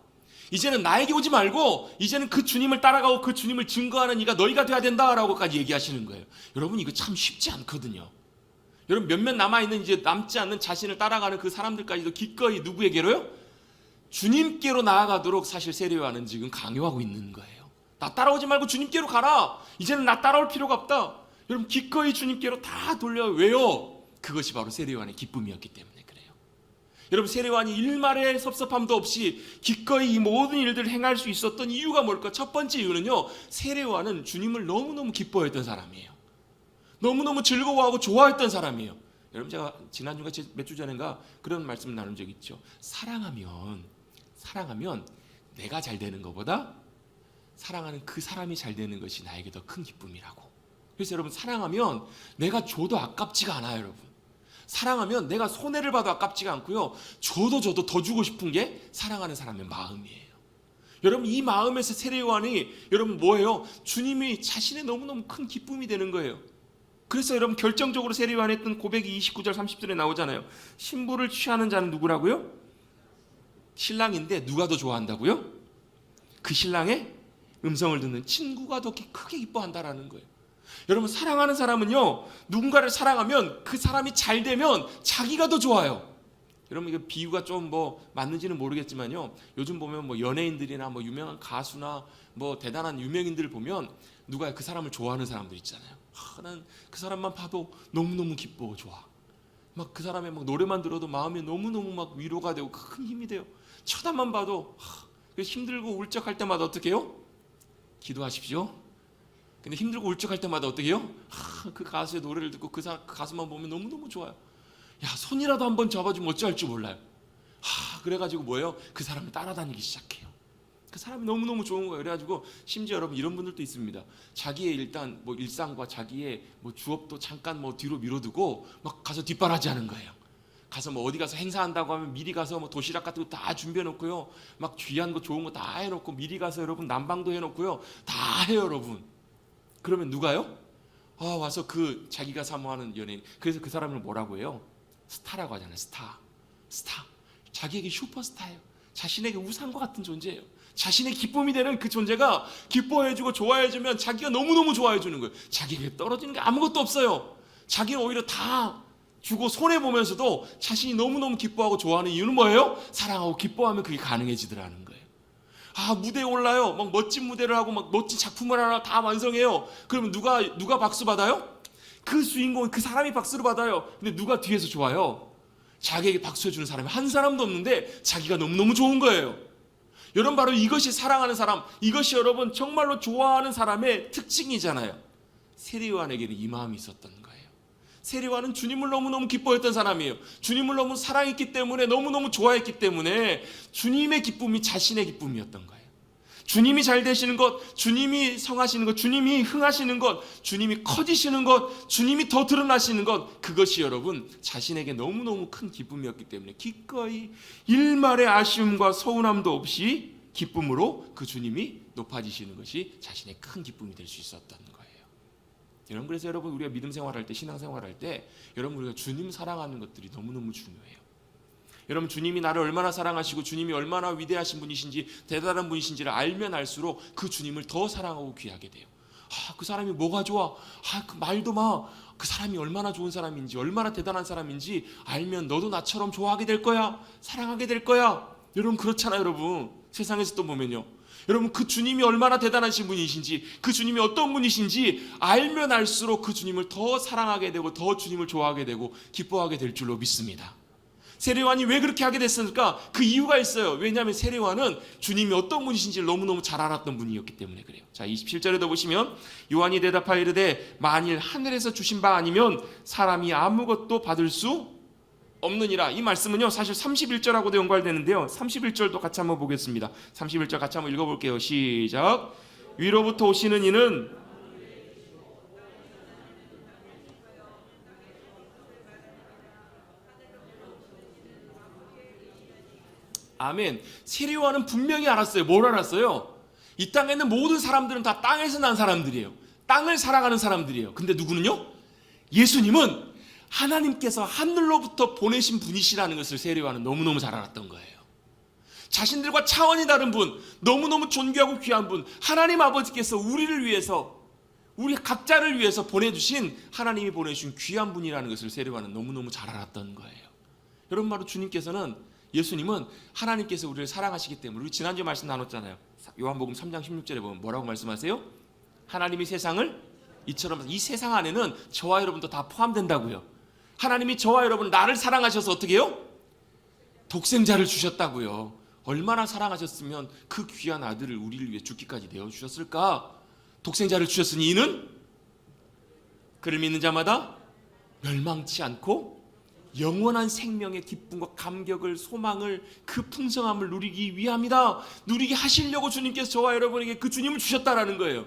이제는 나에게 오지 말고 이제는 그 주님을 따라가고 그 주님을 증거하는 이가 너희가 돼야 된다라고까지 얘기하시는 거예요. 여러분 이거 참 쉽지 않거든요. 여러분 몇몇 남아있는 이제 남지 않는 자신을 따라가는 그 사람들까지도 기꺼이 누구에게로요? 주님께로 나아가도록 사실 세례요한은 지금 강요하고 있는 거예요. 나 따라오지 말고 주님께로 가라. 이제는 나 따라올 필요가 없다. 여러분 기꺼이 주님께로 다 돌려요. 왜요? 그것이 바로 세례요한의 기쁨이었기 때문에 그래요. 여러분 세례요한이 일말의 섭섭함도 없이 기꺼이 이 모든 일들을 행할 수 있었던 이유가 뭘까? 첫 번째 이유는요. 세례요한은 주님을 너무너무 기뻐했던 사람이에요. 너무너무 즐거워하고 좋아했던 사람이에요. 여러분 제가 지난주가 몇 주 전인가 그런 말씀을 나눈 적이 있죠. 사랑하면 내가 잘 되는 것보다 사랑하는 그 사람이 잘 되는 것이 나에게 더 큰 기쁨이라고. 그래서 여러분 사랑하면 내가 줘도 아깝지가 않아요. 여러분 사랑하면 내가 손해를 봐도 아깝지가 않고요. 줘도 더 주고 싶은 게 사랑하는 사람의 마음이에요. 여러분 이 마음에서 세례요한이 여러분 뭐예요? 주님이 자신의 너무너무 큰 기쁨이 되는 거예요. 그래서 여러분 결정적으로 세례요한이 했던 고백이 29절 30절에 나오잖아요. 신부를 취하는 자는 누구라고요? 신랑인데 누가 더 좋아한다고요? 그 신랑의 음성을 듣는 친구가 더 크게 기뻐한다라는 거예요. 여러분 사랑하는 사람은요, 누군가를 사랑하면 그 사람이 잘 되면 자기가 더 좋아요. 여러분 이거 비유가 좀 맞는지는 모르겠지만요, 요즘 보면 연예인들이나 유명한 가수나 대단한 유명인들을 보면 누가 그 사람을 좋아하는 사람들 있잖아요. 난 그 사람만 봐도 너무너무 기뻐, 좋아. 막 그 사람의 노래만 들어도 마음이 너무너무 위로가 되고 큰 힘이 돼요. 쳐다만 봐도 힘들고 울적할 때마다 어떻게 해요? 기도하십시오. 근데 힘들고 울적할 때마다 어떻게 해요? 그 가수의 노래를 듣고 그 가수만 보면 너무너무 좋아요. 야, 손이라도 한번 잡아주면 어찌할 줄 몰라요. 그래가지고 뭐예요? 그 사람을 따라다니기 시작해요. 그 사람이 너무너무 좋은 거예요. 그래가지고 심지어 여러분 이런 분들도 있습니다. 자기의 일단 일상과 자기의 주업도 잠깐 뒤로 미뤄두고 막 가서 뒷바라지 하는 거예요. 가서 어디 가서 행사한다고 하면 미리 가서 도시락 같은 거 다 준비해 놓고요, 막 귀한 거 좋은 거 다 해놓고 미리 가서 여러분 난방도 해놓고요, 다 해요 여러분. 그러면 누가요? 와서 그 자기가 사모하는 연예인, 그래서 그 사람을 뭐라고 해요? 스타라고 하잖아요. 스타. 자기에게 슈퍼스타예요. 자신에게 우상과 같은 존재예요. 자신의 기쁨이 되는 그 존재가 기뻐해주고 좋아해주면 자기가 너무너무 좋아해주는 거예요. 자기에게 떨어지는 게 아무것도 없어요. 자기는 오히려 다 주고 손해보면서도 자신이 너무너무 기뻐하고 좋아하는 이유는 뭐예요? 사랑하고 기뻐하면 그게 가능해지더라는 거예요. 무대에 올라요. 막 멋진 무대를 하고 막 멋진 작품을 하나 다 완성해요. 그러면 누가 박수 받아요? 그 주인공, 그 사람이 박수를 받아요. 근데 누가 뒤에서 좋아요? 자기에게 박수해주는 사람이 한 사람도 없는데 자기가 너무너무 좋은 거예요. 여러분 바로 이것이 사랑하는 사람, 이것이 여러분 정말로 좋아하는 사람의 특징이잖아요. 세례요한에게는 이 마음이 있었던 거예요. 세례요한은 주님을 너무너무 기뻐했던 사람이에요. 주님을 너무 사랑했기 때문에, 너무너무 좋아했기 때문에 주님의 기쁨이 자신의 기쁨이었던 거예요. 주님이 잘 되시는 것, 주님이 성하시는 것, 주님이 흥하시는 것, 주님이 커지시는 것, 주님이 더 드러나시는 것, 그것이 여러분 자신에게 너무너무 큰 기쁨이었기 때문에 기꺼이 일말의 아쉬움과 서운함도 없이 기쁨으로 그 주님이 높아지시는 것이 자신의 큰 기쁨이 될 수 있었던 거예요. 여러분 그래서 여러분 우리가 믿음 생활할 때, 신앙 생활할 때 여러분 우리가 주님 사랑하는 것들이 너무너무 중요해요. 여러분 주님이 나를 얼마나 사랑하시고 주님이 얼마나 위대하신 분이신지 대단한 분이신지를 알면 알수록 그 주님을 더 사랑하고 귀하게 돼요. 그 사람이 뭐가 좋아? 그 말도 마. 그 사람이 얼마나 좋은 사람인지, 얼마나 대단한 사람인지 알면 너도 나처럼 좋아하게 될 거야. 사랑하게 될 거야. 여러분 그렇잖아요. 여러분 세상에서 또 보면요, 여러분 그 주님이 얼마나 대단하신 분이신지, 그 주님이 어떤 분이신지 알면 알수록 그 주님을 더 사랑하게 되고 더 주님을 좋아하게 되고 기뻐하게 될 줄로 믿습니다. 세례요한이 왜 그렇게 하게 됐을까? 그 이유가 있어요. 왜냐하면 세례요한은 주님이 어떤 분이신지를 너무너무 잘 알았던 분이었기 때문에 그래요. 자, 27절에도 보시면 요한이 대답하여 이르되 만일 하늘에서 주신 바 아니면 사람이 아무것도 받을 수 없느니라. 이 말씀은요 사실 31절하고도 연관되는데요, 31절도 같이 한번 보겠습니다. 31절 같이 한번 읽어볼게요. 시작. 위로부터 오시는 이는 아멘. 세례요한은 분명히 알았어요. 뭘 알았어요? 이 땅에 있는 모든 사람들은 다 땅에서 난 사람들이에요. 땅을 사랑하는 사람들이에요. 근데 누구는요? 예수님은 하나님께서 하늘로부터 보내신 분이시라는 것을 세례요한은 너무너무 잘 알았던 거예요. 자신들과 차원이 다른 분, 너무너무 존귀하고 귀한 분, 하나님 아버지께서 우리를 위해서, 우리 각자를 위해서 보내주신, 하나님이 보내주신 귀한 분이라는 것을 세례요한은 너무너무 잘 알았던 거예요. 여러분 바로 주님께서는, 예수님은 하나님께서 우리를 사랑하시기 때문에, 우리 지난주에 말씀 나눴잖아요. 요한복음 3장 16절에 보면 뭐라고 말씀하세요? 하나님이 세상을 이처럼, 이 세상 안에는 저와 여러분도 다 포함된다고요. 하나님이 저와 여러분 나를 사랑하셔서 어떻게 해요? 독생자를 주셨다고요. 얼마나 사랑하셨으면 그 귀한 아들을 우리를 위해 죽기까지 내어주셨을까? 독생자를 주셨으니 이는 그를 믿는 자마다 멸망치 않고 영원한 생명의 기쁨과 감격을, 소망을, 그 풍성함을 누리기 위함이다. 누리게 하시려고 주님께서 저와 여러분에게 그 주님을 주셨다라는 거예요.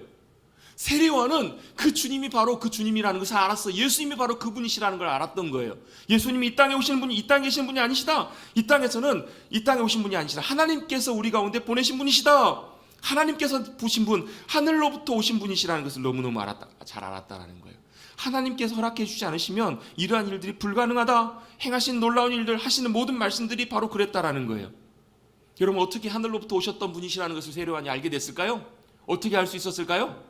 세례요한은 그 주님이 바로 그 주님이라는 것을 알았어. 예수님이 바로 그분이시라는 걸 알았던 거예요. 예수님이 이 땅에 오시는 분이 이 땅에 계시는 분이 아니시다. 이 땅에 오신 분이 아니시다. 하나님께서 우리 가운데 보내신 분이시다. 하나님께서 보신 분, 하늘로부터 오신 분이시라는 것을 너무너무 잘 알았다라는 거예요. 하나님께서 허락해 주지 않으시면 이러한 일들이 불가능하다. 행하신 놀라운 일들, 하시는 모든 말씀들이 바로 그랬다라는 거예요. 여러분, 어떻게 하늘로부터 오셨던 분이시라는 것을 세례요한이 알게 됐을까요? 어떻게 알 수 있었을까요?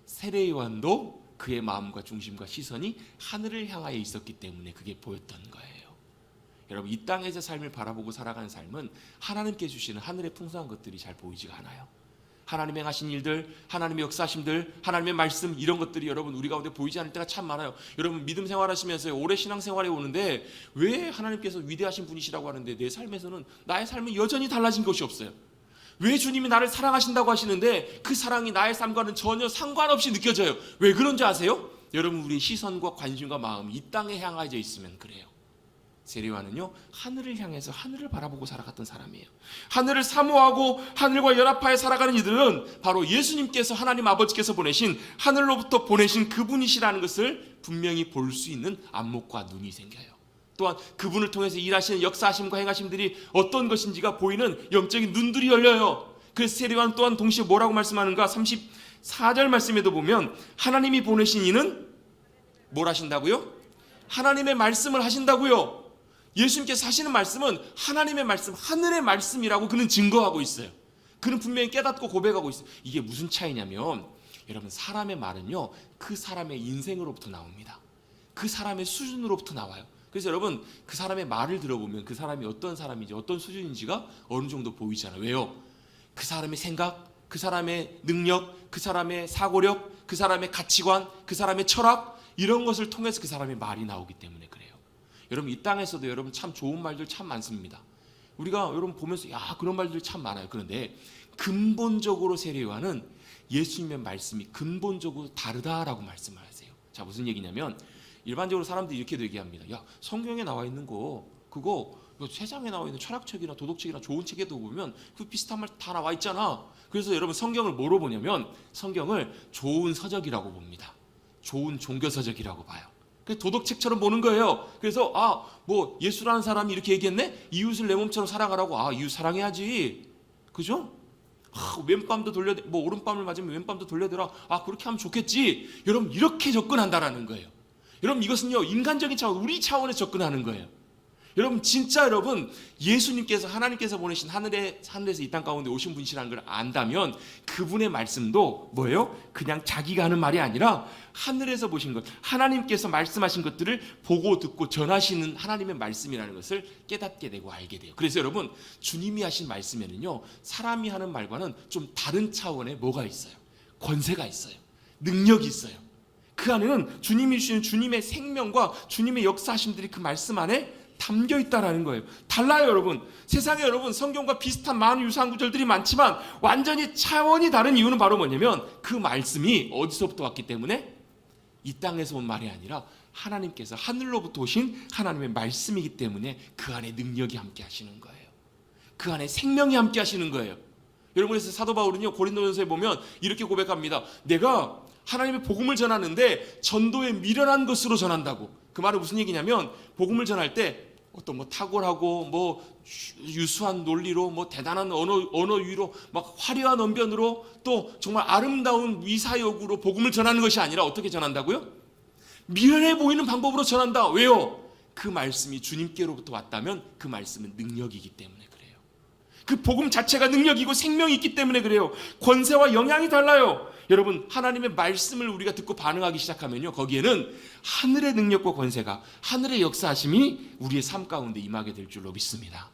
세례요한도 그의 마음과 중심과 시선이 하늘을 향하여 있었기 때문에 그게 보였던 거예요. 여러분, 이 땅에서 삶을 바라보고 살아가는 삶은 하나님께 주시는 하늘의 풍성한 것들이 잘 보이지가 않아요. 하나님의 행하신 일들, 하나님의 역사하심들, 하나님의 말씀, 이런 것들이 여러분 우리 가운데 보이지 않을 때가 참 많아요. 여러분, 믿음 생활하시면서 오래 신앙생활에 오는데 왜 하나님께서 위대하신 분이시라고 하는데 내 삶에서는 나의 삶은 여전히 달라진 것이 없어요. 왜 주님이 나를 사랑하신다고 하시는데 그 사랑이 나의 삶과는 전혀 상관없이 느껴져요. 왜 그런지 아세요? 여러분, 우리의 시선과 관심과 마음이 이 땅에 향하여 있으면 그래요. 세례요한은요, 하늘을 향해서 하늘을 바라보고 살아갔던 사람이에요. 하늘을 사모하고 하늘과 연합하여 살아가는 이들은 바로 예수님께서, 하나님 아버지께서 보내신, 하늘로부터 보내신 그분이시라는 것을 분명히 볼 수 있는 안목과 눈이 생겨요. 또한 그분을 통해서 일하시는 역사하심과 행하심들이 어떤 것인지가 보이는 영적인 눈들이 열려요. 그래서 세례요한 또한 동시에 뭐라고 말씀하는가? 34절 말씀에도 보면 하나님이 보내신 이는 뭘 하신다고요? 하나님의 말씀을 하신다고요. 예수님께서 하시는 말씀은 하나님의 말씀, 하늘의 말씀이라고 그는 증거하고 있어요. 그는 분명히 깨닫고 고백하고 있어요. 이게 무슨 차이냐면, 여러분, 사람의 말은요, 그 사람의 인생으로부터 나옵니다. 그 사람의 수준으로부터 나와요. 그래서 여러분, 그 사람의 말을 들어보면 그 사람이 어떤 사람인지, 어떤 수준인지가 어느 정도 보이잖아요. 왜요? 그 사람의 생각, 그 사람의 능력, 그 사람의 사고력, 그 사람의 가치관, 그 사람의 철학, 이런 것을 통해서 그 사람의 말이 나오기 때문에 그래요. 여러분, 이 땅에서도 여러분 참 좋은 말들 참 많습니다. 우리가 여러분 보면서 야, 그런 말들이 참 많아요. 그런데 근본적으로 세례요한은 예수님의 말씀이 근본적으로 다르다라고 말씀을 하세요. 자, 무슨 얘기냐면, 일반적으로 사람들이 이렇게도 얘기합니다. 야, 성경에 나와 있는 거 그거 세상에 나와 있는 철학책이나 도덕책이나 좋은 책에도 보면 그 비슷한 말 다 나와 있잖아. 그래서 여러분, 성경을 뭐로 보냐면 성경을 좋은 서적이라고 봅니다. 좋은 종교서적이라고 봐요. 도덕책처럼 보는 거예요. 그래서 뭐 예수라는 사람이 이렇게 얘기했네? 이웃을 내 몸처럼 사랑하라고. 이웃 사랑해야지. 그죠? 왼밤도 뭐 오른밤을 맞으면 왼밤도 돌려대라. 그렇게 하면 좋겠지. 여러분, 이렇게 접근한다라는 거예요. 여러분, 이것은요, 인간적인 차원, 우리 차원에서 접근하는 거예요. 여러분, 진짜 여러분, 예수님께서, 하나님께서 보내신 하늘에서 이 땅 가운데 오신 분이시라는 걸 안다면 그분의 말씀도 뭐예요? 그냥 자기가 하는 말이 아니라 하늘에서 보신 것, 하나님께서 말씀하신 것들을 보고 듣고 전하시는 하나님의 말씀이라는 것을 깨닫게 되고 알게 돼요. 그래서 여러분, 주님이 하신 말씀에는요, 사람이 하는 말과는 좀 다른 차원의 뭐가 있어요? 권세가 있어요. 능력이 있어요. 그 안에는 주님이 주시는 주님의 생명과 주님의 역사하심들이 그 말씀 안에 담겨 있다라는 거예요. 달라요, 여러분. 세상에 여러분, 성경과 비슷한 많은 유사한 구절들이 많지만 완전히 차원이 다른 이유는 바로 뭐냐면 그 말씀이 어디서부터 왔기 때문에, 이 땅에서 온 말이 아니라 하나님께서 하늘로부터 오신 하나님의 말씀이기 때문에 그 안에 능력이 함께 하시는 거예요. 그 안에 생명이 함께 하시는 거예요. 여러분, 그래서 사도 바울은요, 고린도전서에 보면 이렇게 고백합니다. 내가 하나님의 복음을 전하는데 전도에 미련한 것으로 전한다고. 그 말은 무슨 얘기냐면, 복음을 전할 때 어떤 뭐 탁월하고 뭐 유수한 논리로, 뭐 대단한 언어 유희로, 막 화려한 언변으로, 또 정말 아름다운 위사역으로 복음을 전하는 것이 아니라 어떻게 전한다고요? 미련해 보이는 방법으로 전한다. 왜요? 그 말씀이 주님께로부터 왔다면 그 말씀은 능력이기 때문에 그래요. 그 복음 자체가 능력이고 생명이 있기 때문에 그래요. 권세와 영향이 달라요. 여러분, 하나님의 말씀을 우리가 듣고 반응하기 시작하면요, 거기에는 하늘의 능력과 권세가, 하늘의 역사하심이 우리의 삶 가운데 임하게 될 줄로 믿습니다.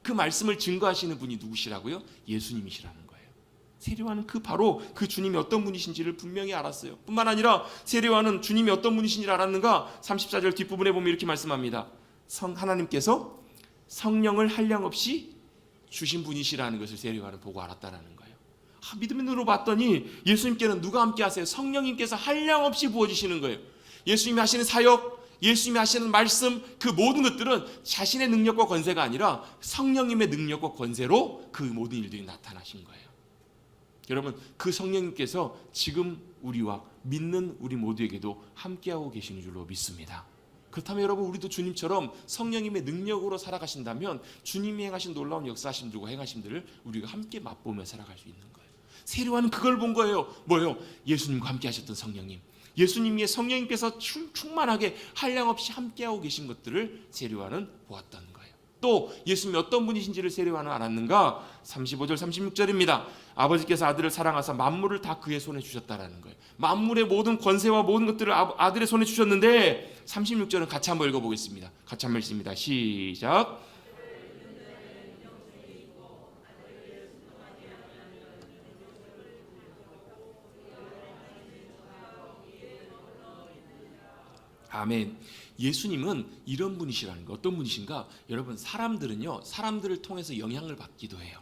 그 말씀을 증거하시는 분이 누구시라고요? 예수님이시라는 거예요. 세례요한은 바로 그 주님이 어떤 분이신지를 분명히 알았어요. 뿐만 아니라 세례요한은 주님이 어떤 분이신지를 알았는가? 34절 뒷부분에 보면 이렇게 말씀합니다. 하나님께서 성령을 한량없이 주신 분이시라는 것을 세례요한은 보고 알았다라는 거예요. 믿음의 눈으로 봤더니 예수님께는 누가 함께 하세요? 성령님께서 한량없이 부어주시는 거예요. 예수님이 하시는 사역, 예수님이 하시는 말씀, 그 모든 것들은 자신의 능력과 권세가 아니라 성령님의 능력과 권세로 그 모든 일들이 나타나신 거예요. 여러분, 그 성령님께서 지금 우리와 믿는 우리 모두에게도 함께하고 계시는 줄로 믿습니다. 그렇다면 여러분, 우리도 주님처럼 성령님의 능력으로 살아가신다면 주님이 행하신 놀라운 역사하심들과 행하심들을 우리가 함께 맛보며 살아갈 수 있는 거예요. 세례요한은 그걸 본 거예요. 뭐예요? 예수님과 함께 하셨던 성령님, 예수님의 성령님께서 충만하게 한량없이 함께하고 계신 것들을 세례요한은 보았다는 거예요. 또 예수님이 어떤 분이신지를 세례요한은 알았는가? 35절 36절입니다. 아버지께서 아들을 사랑하사 만물을 다 그의 손에 주셨다라는 거예요. 만물의 모든 권세와 모든 것들을 아들의 손에 주셨는데 36절은 같이 한번 읽어보겠습니다. 같이 한번 읽습니다. 시작. 아멘. 예수님은 이런 분이시라는 거. 어떤 분이신가? 여러분, 사람들은요, 사람들을 통해서 영향을 받기도 해요.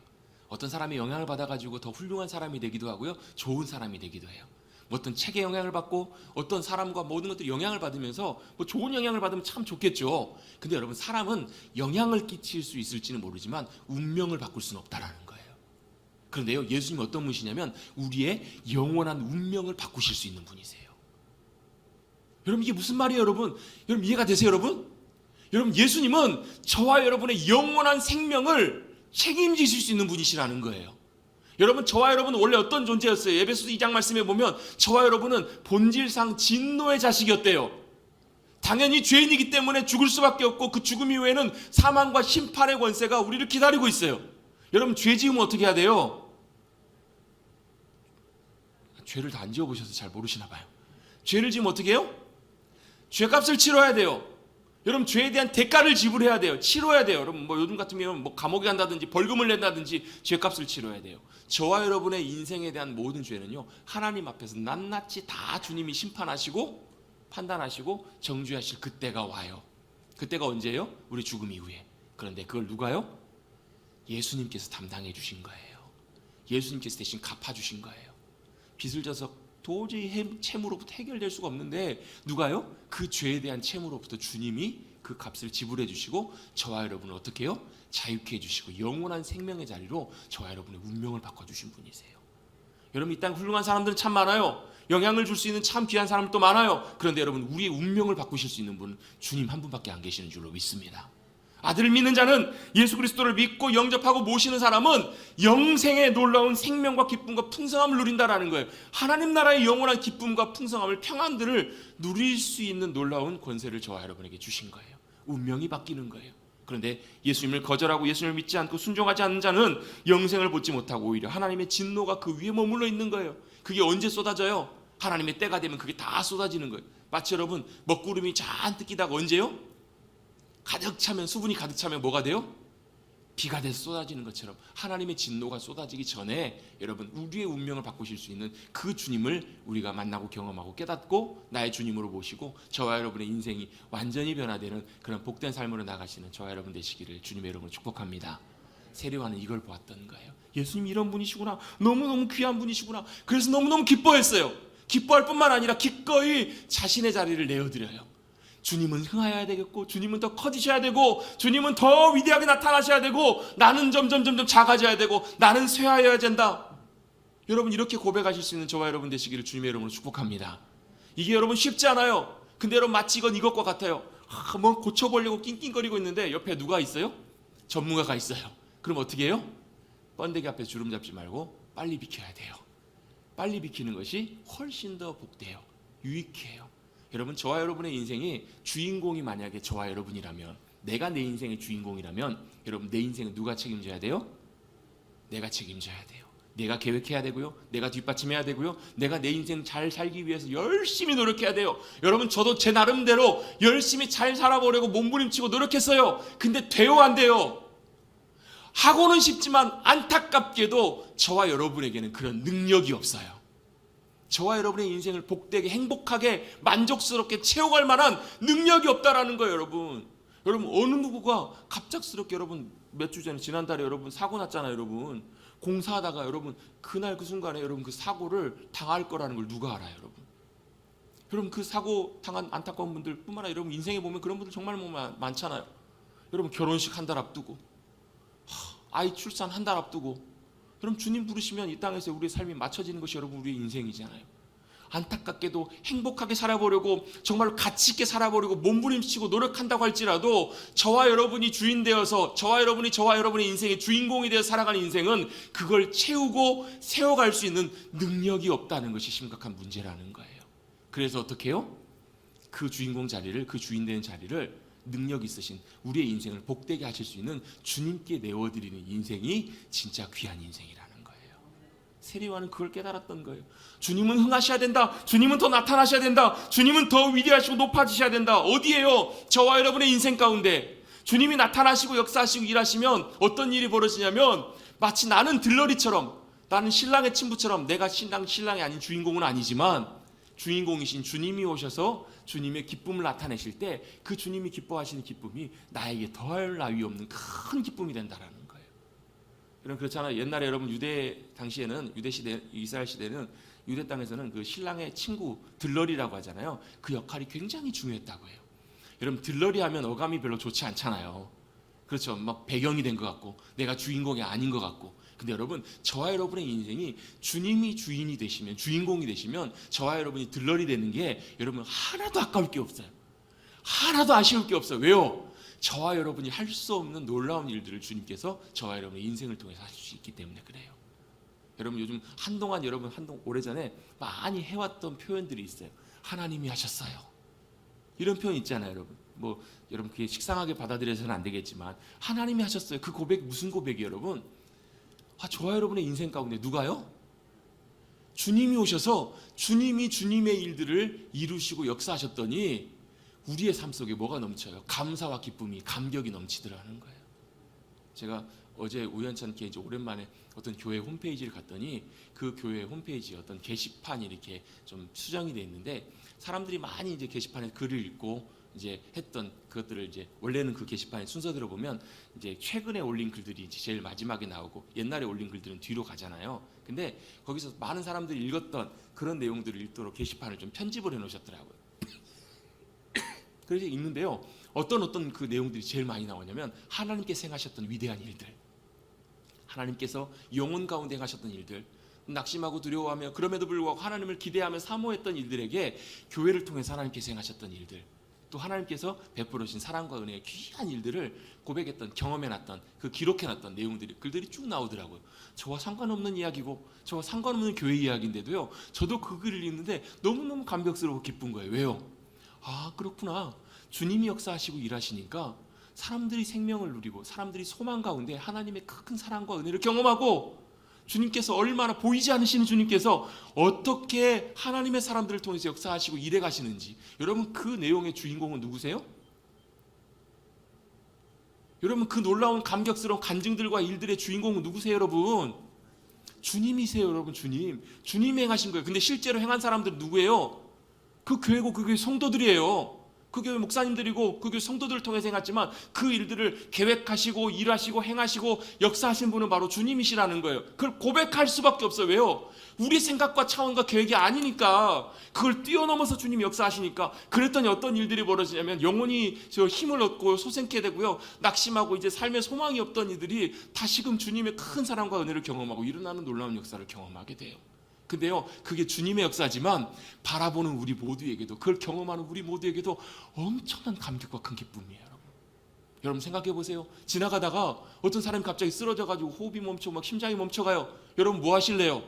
어떤 사람이 영향을 받아가지고 더 훌륭한 사람이 되기도 하고요, 좋은 사람이 되기도 해요. 뭐 어떤 책에 영향을 받고 어떤 사람과 모든 것들이 영향을 받으면서 뭐 좋은 영향을 받으면 참 좋겠죠. 근데 여러분, 사람은 영향을 끼칠 수 있을지는 모르지만 운명을 바꿀 수는 없다라는 거예요. 그런데요, 예수님이 어떤 분이시냐면 우리의 영원한 운명을 바꾸실 수 있는 분이세요. 여러분, 이게 무슨 말이에요, 여러분? 여러분, 이해가 되세요, 여러분? 여러분, 예수님은 저와 여러분의 영원한 생명을 책임지실 수 있는 분이시라는 거예요. 여러분, 저와 여러분은 원래 어떤 존재였어요? 에베소서 2장 말씀에 보면 저와 여러분은 본질상 진노의 자식이었대요. 당연히 죄인이기 때문에 죽을 수밖에 없고 그 죽음 이후에는 사망과 심판의 권세가 우리를 기다리고 있어요. 여러분, 죄 지으면 어떻게 해야 돼요? 죄를 다 안 지어보셔서 잘 모르시나 봐요. 죄를 지으면 어떻게 해요? 죄값을 치러야 돼요. 여러분, 죄에 대한 대가를 지불해야 돼요. 치러야 돼요. 여러분, 뭐 요즘 같으면 뭐 감옥에 간다든지 벌금을 낸다든지 죄값을 치러야 돼요. 저와 여러분의 인생에 대한 모든 죄는요, 하나님 앞에서 낱낱이 다 주님이 심판하시고 판단하시고 정죄하실 그때가 와요. 그때가 언제예요? 우리 죽음 이후에. 그런데 그걸 누가요? 예수님께서 담당해 주신 거예요. 예수님께서 대신 갚아주신 거예요. 빚을 져서 도저히 채무로부터 해결될 수가 없는데 누가요? 그 죄에 대한 채무로부터 주님이 그 값을 지불해 주시고 저와 여러분을 어떻게 해요? 자유케 해주시고 영원한 생명의 자리로 저와 여러분의 운명을 바꿔주신 분이세요. 여러분, 이 땅 훌륭한 사람들은 참 많아요. 영향을 줄 수 있는 참 귀한 사람들도 많아요. 그런데 여러분, 우리의 운명을 바꾸실 수 있는 분은 주님 한 분밖에 안 계시는 줄로 믿습니다. 아들을 믿는 자는, 예수 그리스도를 믿고 영접하고 모시는 사람은 영생의 놀라운 생명과 기쁨과 풍성함을 누린다라는 거예요. 하나님 나라의 영원한 기쁨과 풍성함을, 평안들을 누릴 수 있는 놀라운 권세를 저와 여러분에게 주신 거예요. 운명이 바뀌는 거예요. 그런데 예수님을 거절하고 예수님을 믿지 않고 순종하지 않는 자는 영생을 보지 못하고 오히려 하나님의 진노가 그 위에 머물러 있는 거예요. 그게 언제 쏟아져요? 하나님의 때가 되면 그게 다 쏟아지는 거예요. 마치 여러분, 먹구름이 잔뜩 끼다가 언제요? 가득 차면, 수분이 가득 차면 뭐가 돼요? 비가 돼서 쏟아지는 것처럼 하나님의 진노가 쏟아지기 전에 여러분, 우리의 운명을 바꾸실 수 있는 그 주님을 우리가 만나고 경험하고 깨닫고 나의 주님으로 모시고 저와 여러분의 인생이 완전히 변화되는 그런 복된 삶으로 나가시는 저와 여러분 되시기를 주님의 이름으로 축복합니다. 세례요한은 이걸 보았던 거예요. 예수님이 이런 분이시구나, 너무너무 귀한 분이시구나. 그래서 너무너무 기뻐했어요. 기뻐할 뿐만 아니라 기꺼이 자신의 자리를 내어드려요. 주님은 흥하여야 되겠고, 주님은 더 커지셔야 되고, 주님은 더 위대하게 나타나셔야 되고, 나는 점점 작아져야 되고, 나는 쇠하여야 된다. 여러분, 이렇게 고백하실 수 있는 저와 여러분 되시기를 주님의 이름으로 축복합니다. 이게 여러분 쉽지 않아요. 근데 여러분, 마치 이건 이것과 같아요. 뭐 고쳐보려고 낑낑거리고 있는데 옆에 누가 있어요? 전문가가 있어요. 그럼 어떻게 해요? 번데기 앞에 주름 잡지 말고 빨리 비켜야 돼요. 빨리 비키는 것이 훨씬 더 복돼요. 유익해요. 여러분, 저와 여러분의 인생이 주인공이 만약에 저와 여러분이라면, 내가 내 인생의 주인공이라면 여러분, 내 인생은 누가 책임져야 돼요? 내가 책임져야 돼요. 내가 계획해야 되고요, 내가 뒷받침해야 되고요, 내가 내 인생 잘 살기 위해서 열심히 노력해야 돼요. 여러분, 저도 제 나름대로 열심히 잘 살아보려고 몸부림치고 노력했어요. 근데 돼요, 안 돼요? 하고는 싶지만 안타깝게도 저와 여러분에게는 그런 능력이 없어요. 저와 여러분의 인생을 복되게, 행복하게, 만족스럽게 채워갈 만한 능력이 없다라는 거예요, 여러분. 여러분, 어느 누구가 갑작스럽게, 여러분, 몇 주 전에, 지난달에 여러분 사고 났잖아요, 여러분. 공사하다가 여러분, 그날 그 순간에 여러분 그 사고를 당할 거라는 걸 누가 알아요, 여러분? 여러분, 그 사고 당한 안타까운 분들 뿐만 아니라 여러분 인생에 보면 그런 분들 정말 많잖아요. 여러분, 결혼식 한 달 앞두고, 아이 출산 한 달 앞두고, 그럼 주님 부르시면 이 땅에서 우리의 삶이 맞춰지는 것이 여러분 우리의 인생이잖아요. 안타깝게도 행복하게 살아보려고, 정말 가치 있게 살아보려고 몸부림치고 노력한다고 할지라도 저와 여러분이 주인 되어서, 저와 여러분의 인생의 주인공이 되어 살아가는 인생은 그걸 채우고 세워갈 수 있는 능력이 없다는 것이 심각한 문제라는 거예요. 그래서 어떻게 해요? 그 주인공 자리를, 그 주인 되는 자리를 능력 있으신 우리의 인생을 복되게 하실 수 있는 주님께 내어드리는 인생이 진짜 귀한 인생이라는 거예요. 세례요한은 그걸 깨달았던 거예요. 주님은 흥하셔야 된다. 주님은 더 나타나셔야 된다. 주님은 더 위대하시고 높아지셔야 된다. 어디에요? 저와 여러분의 인생 가운데 주님이 나타나시고 역사하시고 일하시면 어떤 일이 벌어지냐면 마치 나는 들러리처럼, 나는 신랑의 친부처럼, 내가 신랑이 아닌 주인공은 아니지만 주인공이신 주님이 오셔서 주님의 기쁨을 나타내실 때 그 주님이 기뻐하시는 기쁨이 나에게 더할 나위 없는 큰 기쁨이 된다라는 거예요. 여러분 그렇잖아요. 옛날에 여러분 유대 당시에는, 유대 시대, 이스라엘 시대는 유대 땅에서는 그 신랑의 친구 들러리라고 하잖아요. 그 역할이 굉장히 중요했다고 해요. 여러분 들러리 하면 어감이 별로 좋지 않잖아요. 그렇죠. 막 배경이 된 것 같고 내가 주인공이 아닌 것 같고. 근데 여러분 저와 여러분의 인생이 주님이 주인이 되시면, 주인공이 되시면 저와 여러분이 들러리 되는 게 여러분 하나도 아까울 게 없어요. 하나도 아쉬울 게 없어요. 왜요? 저와 여러분이 할 수 없는 놀라운 일들을 주님께서 저와 여러분의 인생을 통해서 하실 수 있기 때문에 그래요. 여러분 요즘 한동안 여러분 오래전에 많이 해왔던 표현들이 있어요. 하나님이 하셨어요. 이런 표현 있잖아요, 여러분. 뭐 여러분 그게 식상하게 받아들여서는 안 되겠지만 하나님이 하셨어요. 그 고백 무슨 고백이에요, 여러분? 저와 여러분의 인생 가운데 누가요? 주님이 오셔서 주님이 주님의 일들을 이루시고 역사하셨더니 우리의 삶 속에 뭐가 넘쳐요? 감사와 기쁨이, 감격이 넘치더라는 거예요. 제가 어제 우연찮게 이제 오랜만에 어떤 교회 홈페이지를 갔더니 그 교회 홈페이지에 어떤 게시판이 이렇게 좀 수정이 돼 있는데 사람들이 많이 이제 게시판에 글을 읽고 이제 했던 그것들을 이제 원래는 그 게시판의 순서대로 보면 이제 최근에 올린 글들이 이제 제일 마지막에 나오고 옛날에 올린 글들은 뒤로 가잖아요. 근데 거기서 많은 사람들이 읽었던 그런 내용들을 읽도록 게시판을 좀 편집을 해 놓으셨더라고요. 그래서 읽는데요. 어떤 그 내용들이 제일 많이 나오냐면 하나님께서 행하셨던 위대한 일들, 하나님께서 영혼 가운데 행하셨던 일들, 낙심하고 두려워하며 그럼에도 불구하고 하나님을 기대하며 사모했던 일들에게 교회를 통해서 하나님께서 행하셨던 일들, 또 하나님께서 베풀어 주신 사랑과 은혜의 귀한 일들을 고백했던, 경험해놨던, 그 기록해놨던 내용들이, 글들이 쭉 나오더라고요. 저와 상관없는 이야기고 저와 상관없는 교회 이야기인데도요, 저도 그 글을 읽는데 너무너무 감격스러워 기쁜 거예요. 왜요? 그렇구나. 주님이 역사하시고 일하시니까 사람들이 생명을 누리고 사람들이 소망 가운데 하나님의 큰 사랑과 은혜를 경험하고 주님께서 얼마나, 보이지 않으시는 주님께서 어떻게 하나님의 사람들을 통해서 역사하시고 일해 가시는지, 여러분 그 내용의 주인공은 누구세요? 여러분 그 놀라운 감격스러운 간증들과 일들의 주인공은 누구세요, 여러분? 주님이세요, 여러분. 주님이 행하신 거예요. 근데 실제로 행한 사람들은 누구예요? 그 교회고 그 교회 성도들이에요. 그 교회 목사님들이고 그 교회 성도들을 통해서 행했지만 그 일들을 계획하시고 일하시고 행하시고 역사하신 분은 바로 주님이시라는 거예요. 그걸 고백할 수밖에 없어요. 왜요? 우리 생각과 차원과 계획이 아니니까, 그걸 뛰어넘어서 주님이 역사하시니까. 그랬더니 어떤 일들이 벌어지냐면 영혼이 힘을 얻고 소생케 되고요, 낙심하고 이제 삶에 소망이 없던 이들이 다시금 주님의 큰 사랑과 은혜를 경험하고 일어나는 놀라운 역사를 경험하게 돼요. 근데요, 그게 주님의 역사지만 바라보는 우리 모두에게도, 그걸 경험하는 우리 모두에게도 엄청난 감격과 큰 기쁨이에요. 여러분 생각해 보세요. 지나가다가 어떤 사람이 갑자기 쓰러져가지고 호흡이 멈추고 막 심장이 멈춰가요. 여러분 뭐 하실래요?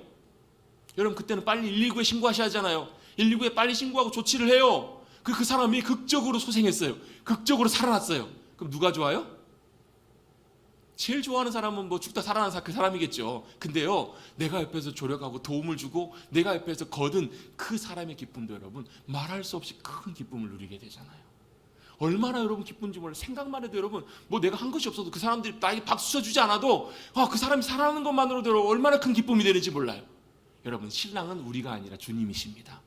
여러분 그때는 빨리 119에 신고하셔야 하잖아요. 119에 빨리 신고하고 조치를 해요. 그 사람이 극적으로 소생했어요. 극적으로 살아났어요. 그럼 누가 좋아요? 제일 좋아하는 사람은 뭐 죽다 살아난 그 사람이겠죠. 근데요, 내가 옆에서 조력하고 도움을 주고 내가 옆에서 거둔 그 사람의 기쁨도 여러분 말할 수 없이 큰 기쁨을 누리게 되잖아요. 얼마나 여러분 기쁜지 몰라요. 생각만 해도 여러분, 뭐 내가 한 것이 없어도 그 사람들이 나에게 박수 쳐주지 않아도 그 사람이 살아나는 것만으로도 얼마나 큰 기쁨이 되는지 몰라요. 여러분 신랑은 우리가 아니라 주님이십니다.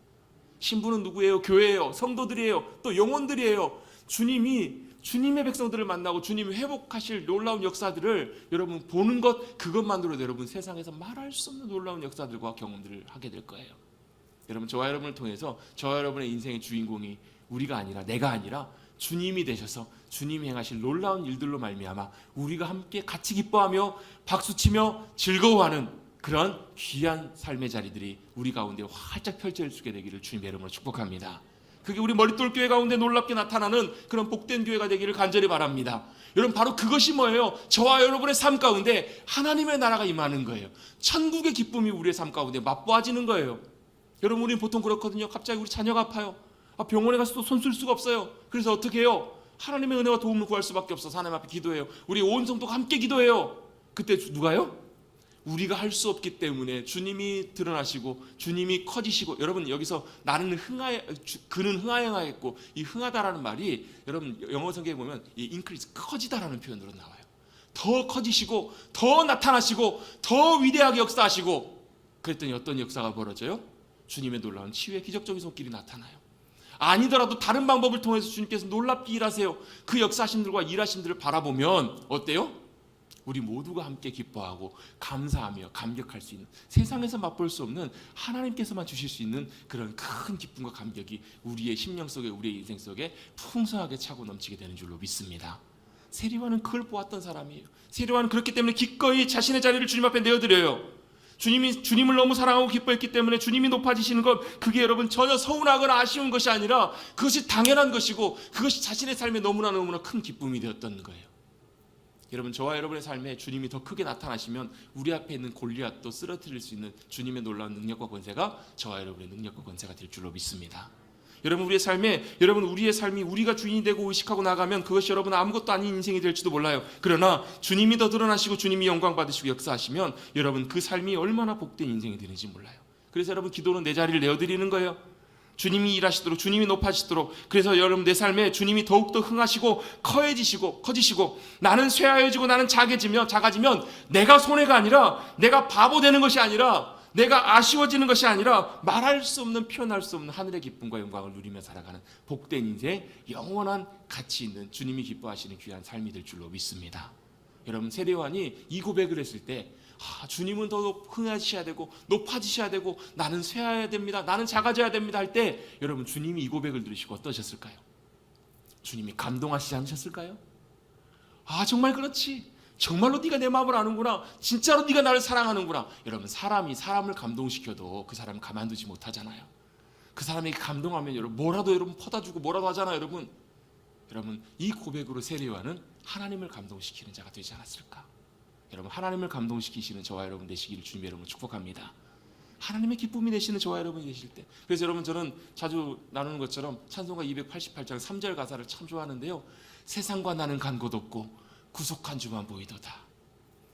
신부는 누구예요? 교회예요. 성도들이에요. 또 영혼들이에요. 주님의 백성들을 만나고 주님이 회복하실 놀라운 역사들을 여러분 보는 것, 그것만으로도 여러분 세상에서 말할 수 없는 놀라운 역사들과 경험들을 하게 될 거예요. 여러분 저와 여러분을 통해서 저와 여러분의 인생의 주인공이 우리가 아니라, 내가 아니라 주님이 되셔서 주님이 행하실 놀라운 일들로 말미암아 우리가 함께 같이 기뻐하며 박수치며 즐거워하는 그런 귀한 삶의 자리들이 우리 가운데 활짝 펼쳐지게 되기를 주님의 이름으로 축복합니다. 그게 우리 머릿돌 교회 가운데 놀랍게 나타나는 그런 복된 교회가 되기를 간절히 바랍니다. 여러분 바로 그것이 뭐예요? 저와 여러분의 삶 가운데 하나님의 나라가 임하는 거예요. 천국의 기쁨이 우리의 삶 가운데 맛보아지는 거예요. 여러분, 우리는 보통 그렇거든요. 갑자기 우리 자녀가 아파요. 병원에 가서 손 쓸 수가 없어요. 그래서 어떻게 해요? 하나님의 은혜와 도움을 구할 수밖에 없어서 하나님 앞에 기도해요. 우리 온 성도가 함께 기도해요. 그때 누가요? 우리가 할 수 없기 때문에 주님이 드러나시고 주님이 커지시고, 여러분 여기서 나는 그는 흥하여야겠고, 이 흥하다라는 말이 여러분 영어 성경에 보면 이 increase, 커지다라는 표현으로 나와요. 더 커지시고 더 나타나시고 더 위대하게 역사하시고, 그랬더니 어떤 역사가 벌어져요? 주님의 놀라운 치유의 기적적인 손길이 나타나요. 아니더라도 다른 방법을 통해서 주님께서 놀랍게 일하세요. 그 역사하심들과 일하심들을 바라보면 어때요? 우리 모두가 함께 기뻐하고 감사하며 감격할 수 있는, 세상에서 맛볼 수 없는 하나님께서만 주실 수 있는 그런 큰 기쁨과 감격이 우리의 심령 속에, 우리의 인생 속에 풍성하게 차고 넘치게 되는 줄로 믿습니다. 세리와는 그걸 보았던 사람이에요. 세리와는 그렇기 때문에 기꺼이 자신의 자리를 주님 앞에 내어드려요. 주님을 너무 사랑하고 기뻐했기 때문에 주님이 높아지시는 것, 그게 여러분 전혀 서운하거나 아쉬운 것이 아니라 그것이 당연한 것이고, 그것이 자신의 삶에 너무나 큰 기쁨이 되었던 거예요. 여러분, 저와 여러분의 삶에 주님이 더 크게 나타나시면 우리 앞에 있는 골리앗도 쓰러뜨릴 수 있는 주님의 놀라운 능력과 권세가 저와 여러분의 능력과 권세가 될 줄로 믿습니다. 여러분, 우리의 삶이 우리가 주인이 되고 의식하고 나가면 그것이 여러분 아무것도 아닌 인생이 될지도 몰라요. 그러나 주님이 더 드러나시고 주님이 영광 받으시고 역사하시면 여러분 그 삶이 얼마나 복된 인생이 되는지 몰라요. 그래서 여러분, 기도는 내 자리를 내어드리는 거예요. 주님이 일하시도록, 주님이 높아지도록. 그래서 여러분 내 삶에 주님이 더욱더 흥하시고 커지시고 나는 쇠하여지고 나는 작아지면 내가 손해가 아니라, 내가 바보 되는 것이 아니라, 내가 아쉬워지는 것이 아니라 말할 수 없는, 표현할 수 없는 하늘의 기쁨과 영광을 누리며 살아가는 복된 인생, 영원한 가치 있는 주님이 기뻐하시는 귀한 삶이 될 줄로 믿습니다. 여러분, 세례요한이 이 고백을 했을 때 주님은 더 흥하셔야 되고 높아지셔야 되고 나는 쇠해야 됩니다, 나는 작아져야 됩니다 할 때, 여러분 주님이 이 고백을 들으시고 어떠셨을까요? 주님이 감동하시지 않으셨을까요? 정말 그렇지, 정말로 네가 내 마음을 아는구나, 진짜로 네가 나를 사랑하는구나. 여러분, 사람이 사람을 감동시켜도 그 사람을 가만두지 못하잖아요. 그 사람에게 감동하면 여러분 뭐라도 퍼다주고 뭐라도 하잖아요. 여러분 이 고백으로 세례요한은 하나님을 감동시키는 자가 되지 않았을까? 여러분, 하나님을 감동시키시는 저와 여러분 되시기를 주님의 이름으로 축복합니다. 하나님의 기쁨이 되시는 저와 여러분이 되실 때. 그래서 여러분, 저는 자주 나누는 것처럼 찬송가 288장 3절 가사를 참 좋아하는데요. 세상과 나는 간 곳 없고 구속한 주만 보이도다.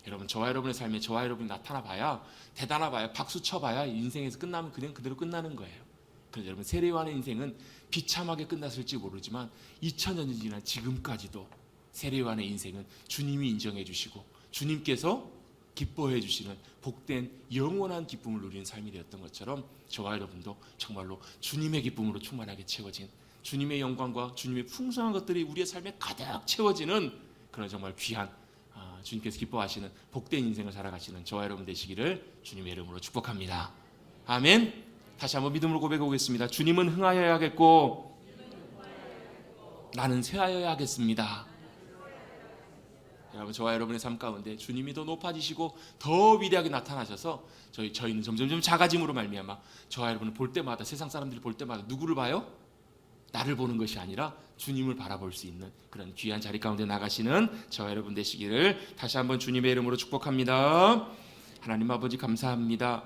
여러분, 저와 여러분의 삶에 저와 여러분이 나타나봐야, 대단해봐야, 박수 쳐봐야 인생에서 끝나면 그냥 그대로 끝나는 거예요. 그래서 여러분, 세례요한의 인생은 비참하게 끝났을지 모르지만 2000년이 지난 지금까지도 세례요한의 인생은 주님이 인정해 주시고 주님께서 기뻐해 주시는 복된 영원한 기쁨을 누리는 삶이 되었던 것처럼, 저와 여러분도 정말로 주님의 기쁨으로 충만하게 채워진, 주님의 영광과 주님의 풍성한 것들이 우리의 삶에 가득 채워지는 그런 정말 귀한, 주님께서 기뻐하시는 복된 인생을 살아가시는 저와 여러분 되시기를 주님의 이름으로 축복합니다. 아멘. 다시 한번 믿음으로 고백해 보겠습니다. 주님은 흥하여야겠고 나는 쇠하여야겠습니다. 여러분, 저와 여러분의 삶 가운데 주님이 더 높아지시고 더 위대하게 나타나셔서 저희는 점점 작아짐으로 말미암아 저와 여러분을 볼 때마다, 세상 사람들이 볼 때마다 누구를 봐요? 나를 보는 것이 아니라 주님을 바라볼 수 있는 그런 귀한 자리 가운데 나가시는 저와 여러분 되시기를 다시 한번 주님의 이름으로 축복합니다. 하나님 아버지, 감사합니다.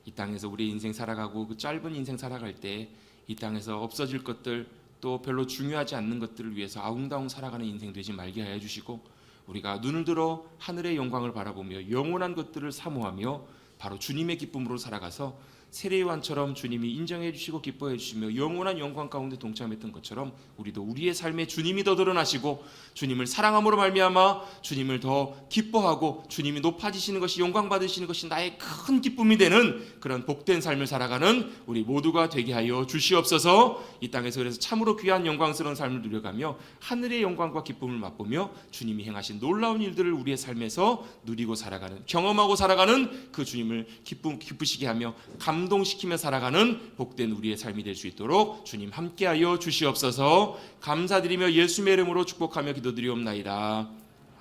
이 땅에서 우리의 인생 살아가고 그 짧은 인생 살아갈 때 이 땅에서 없어질 것들, 또 별로 중요하지 않는 것들을 위해서 아웅다웅 살아가는 인생 되지 말게 하여 주시고, 우리가 눈을 들어 하늘의 영광을 바라보며 영원한 것들을 사모하며 바로 주님의 기쁨으로 살아가서 세례요한처럼 주님이 인정해 주시고 기뻐해 주시며 영원한 영광 가운데 동참했던 것처럼, 우리도 우리의 삶에 주님이 더 드러나시고 주님을 사랑함으로 말미암아 주님을 더 기뻐하고 주님이 높아지시는 것이, 영광 받으시는 것이 나의 큰 기쁨이 되는 그런 복된 삶을 살아가는 우리 모두가 되게 하여 주시옵소서. 이 땅에서 그래서 참으로 귀한 영광스러운 삶을 누려가며 하늘의 영광과 기쁨을 맛보며 주님이 행하신 놀라운 일들을 우리의 삶에서 누리고 살아가는, 경험하고 살아가는 그 주님을 기쁘시게 하며 감동시키며 살아가는 복된 우리의 삶이 될 수 있도록 주님 함께하여 주시옵소서. 감사드리며 예수님의 이름으로 축복하며 기도드리옵나이다.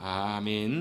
아멘.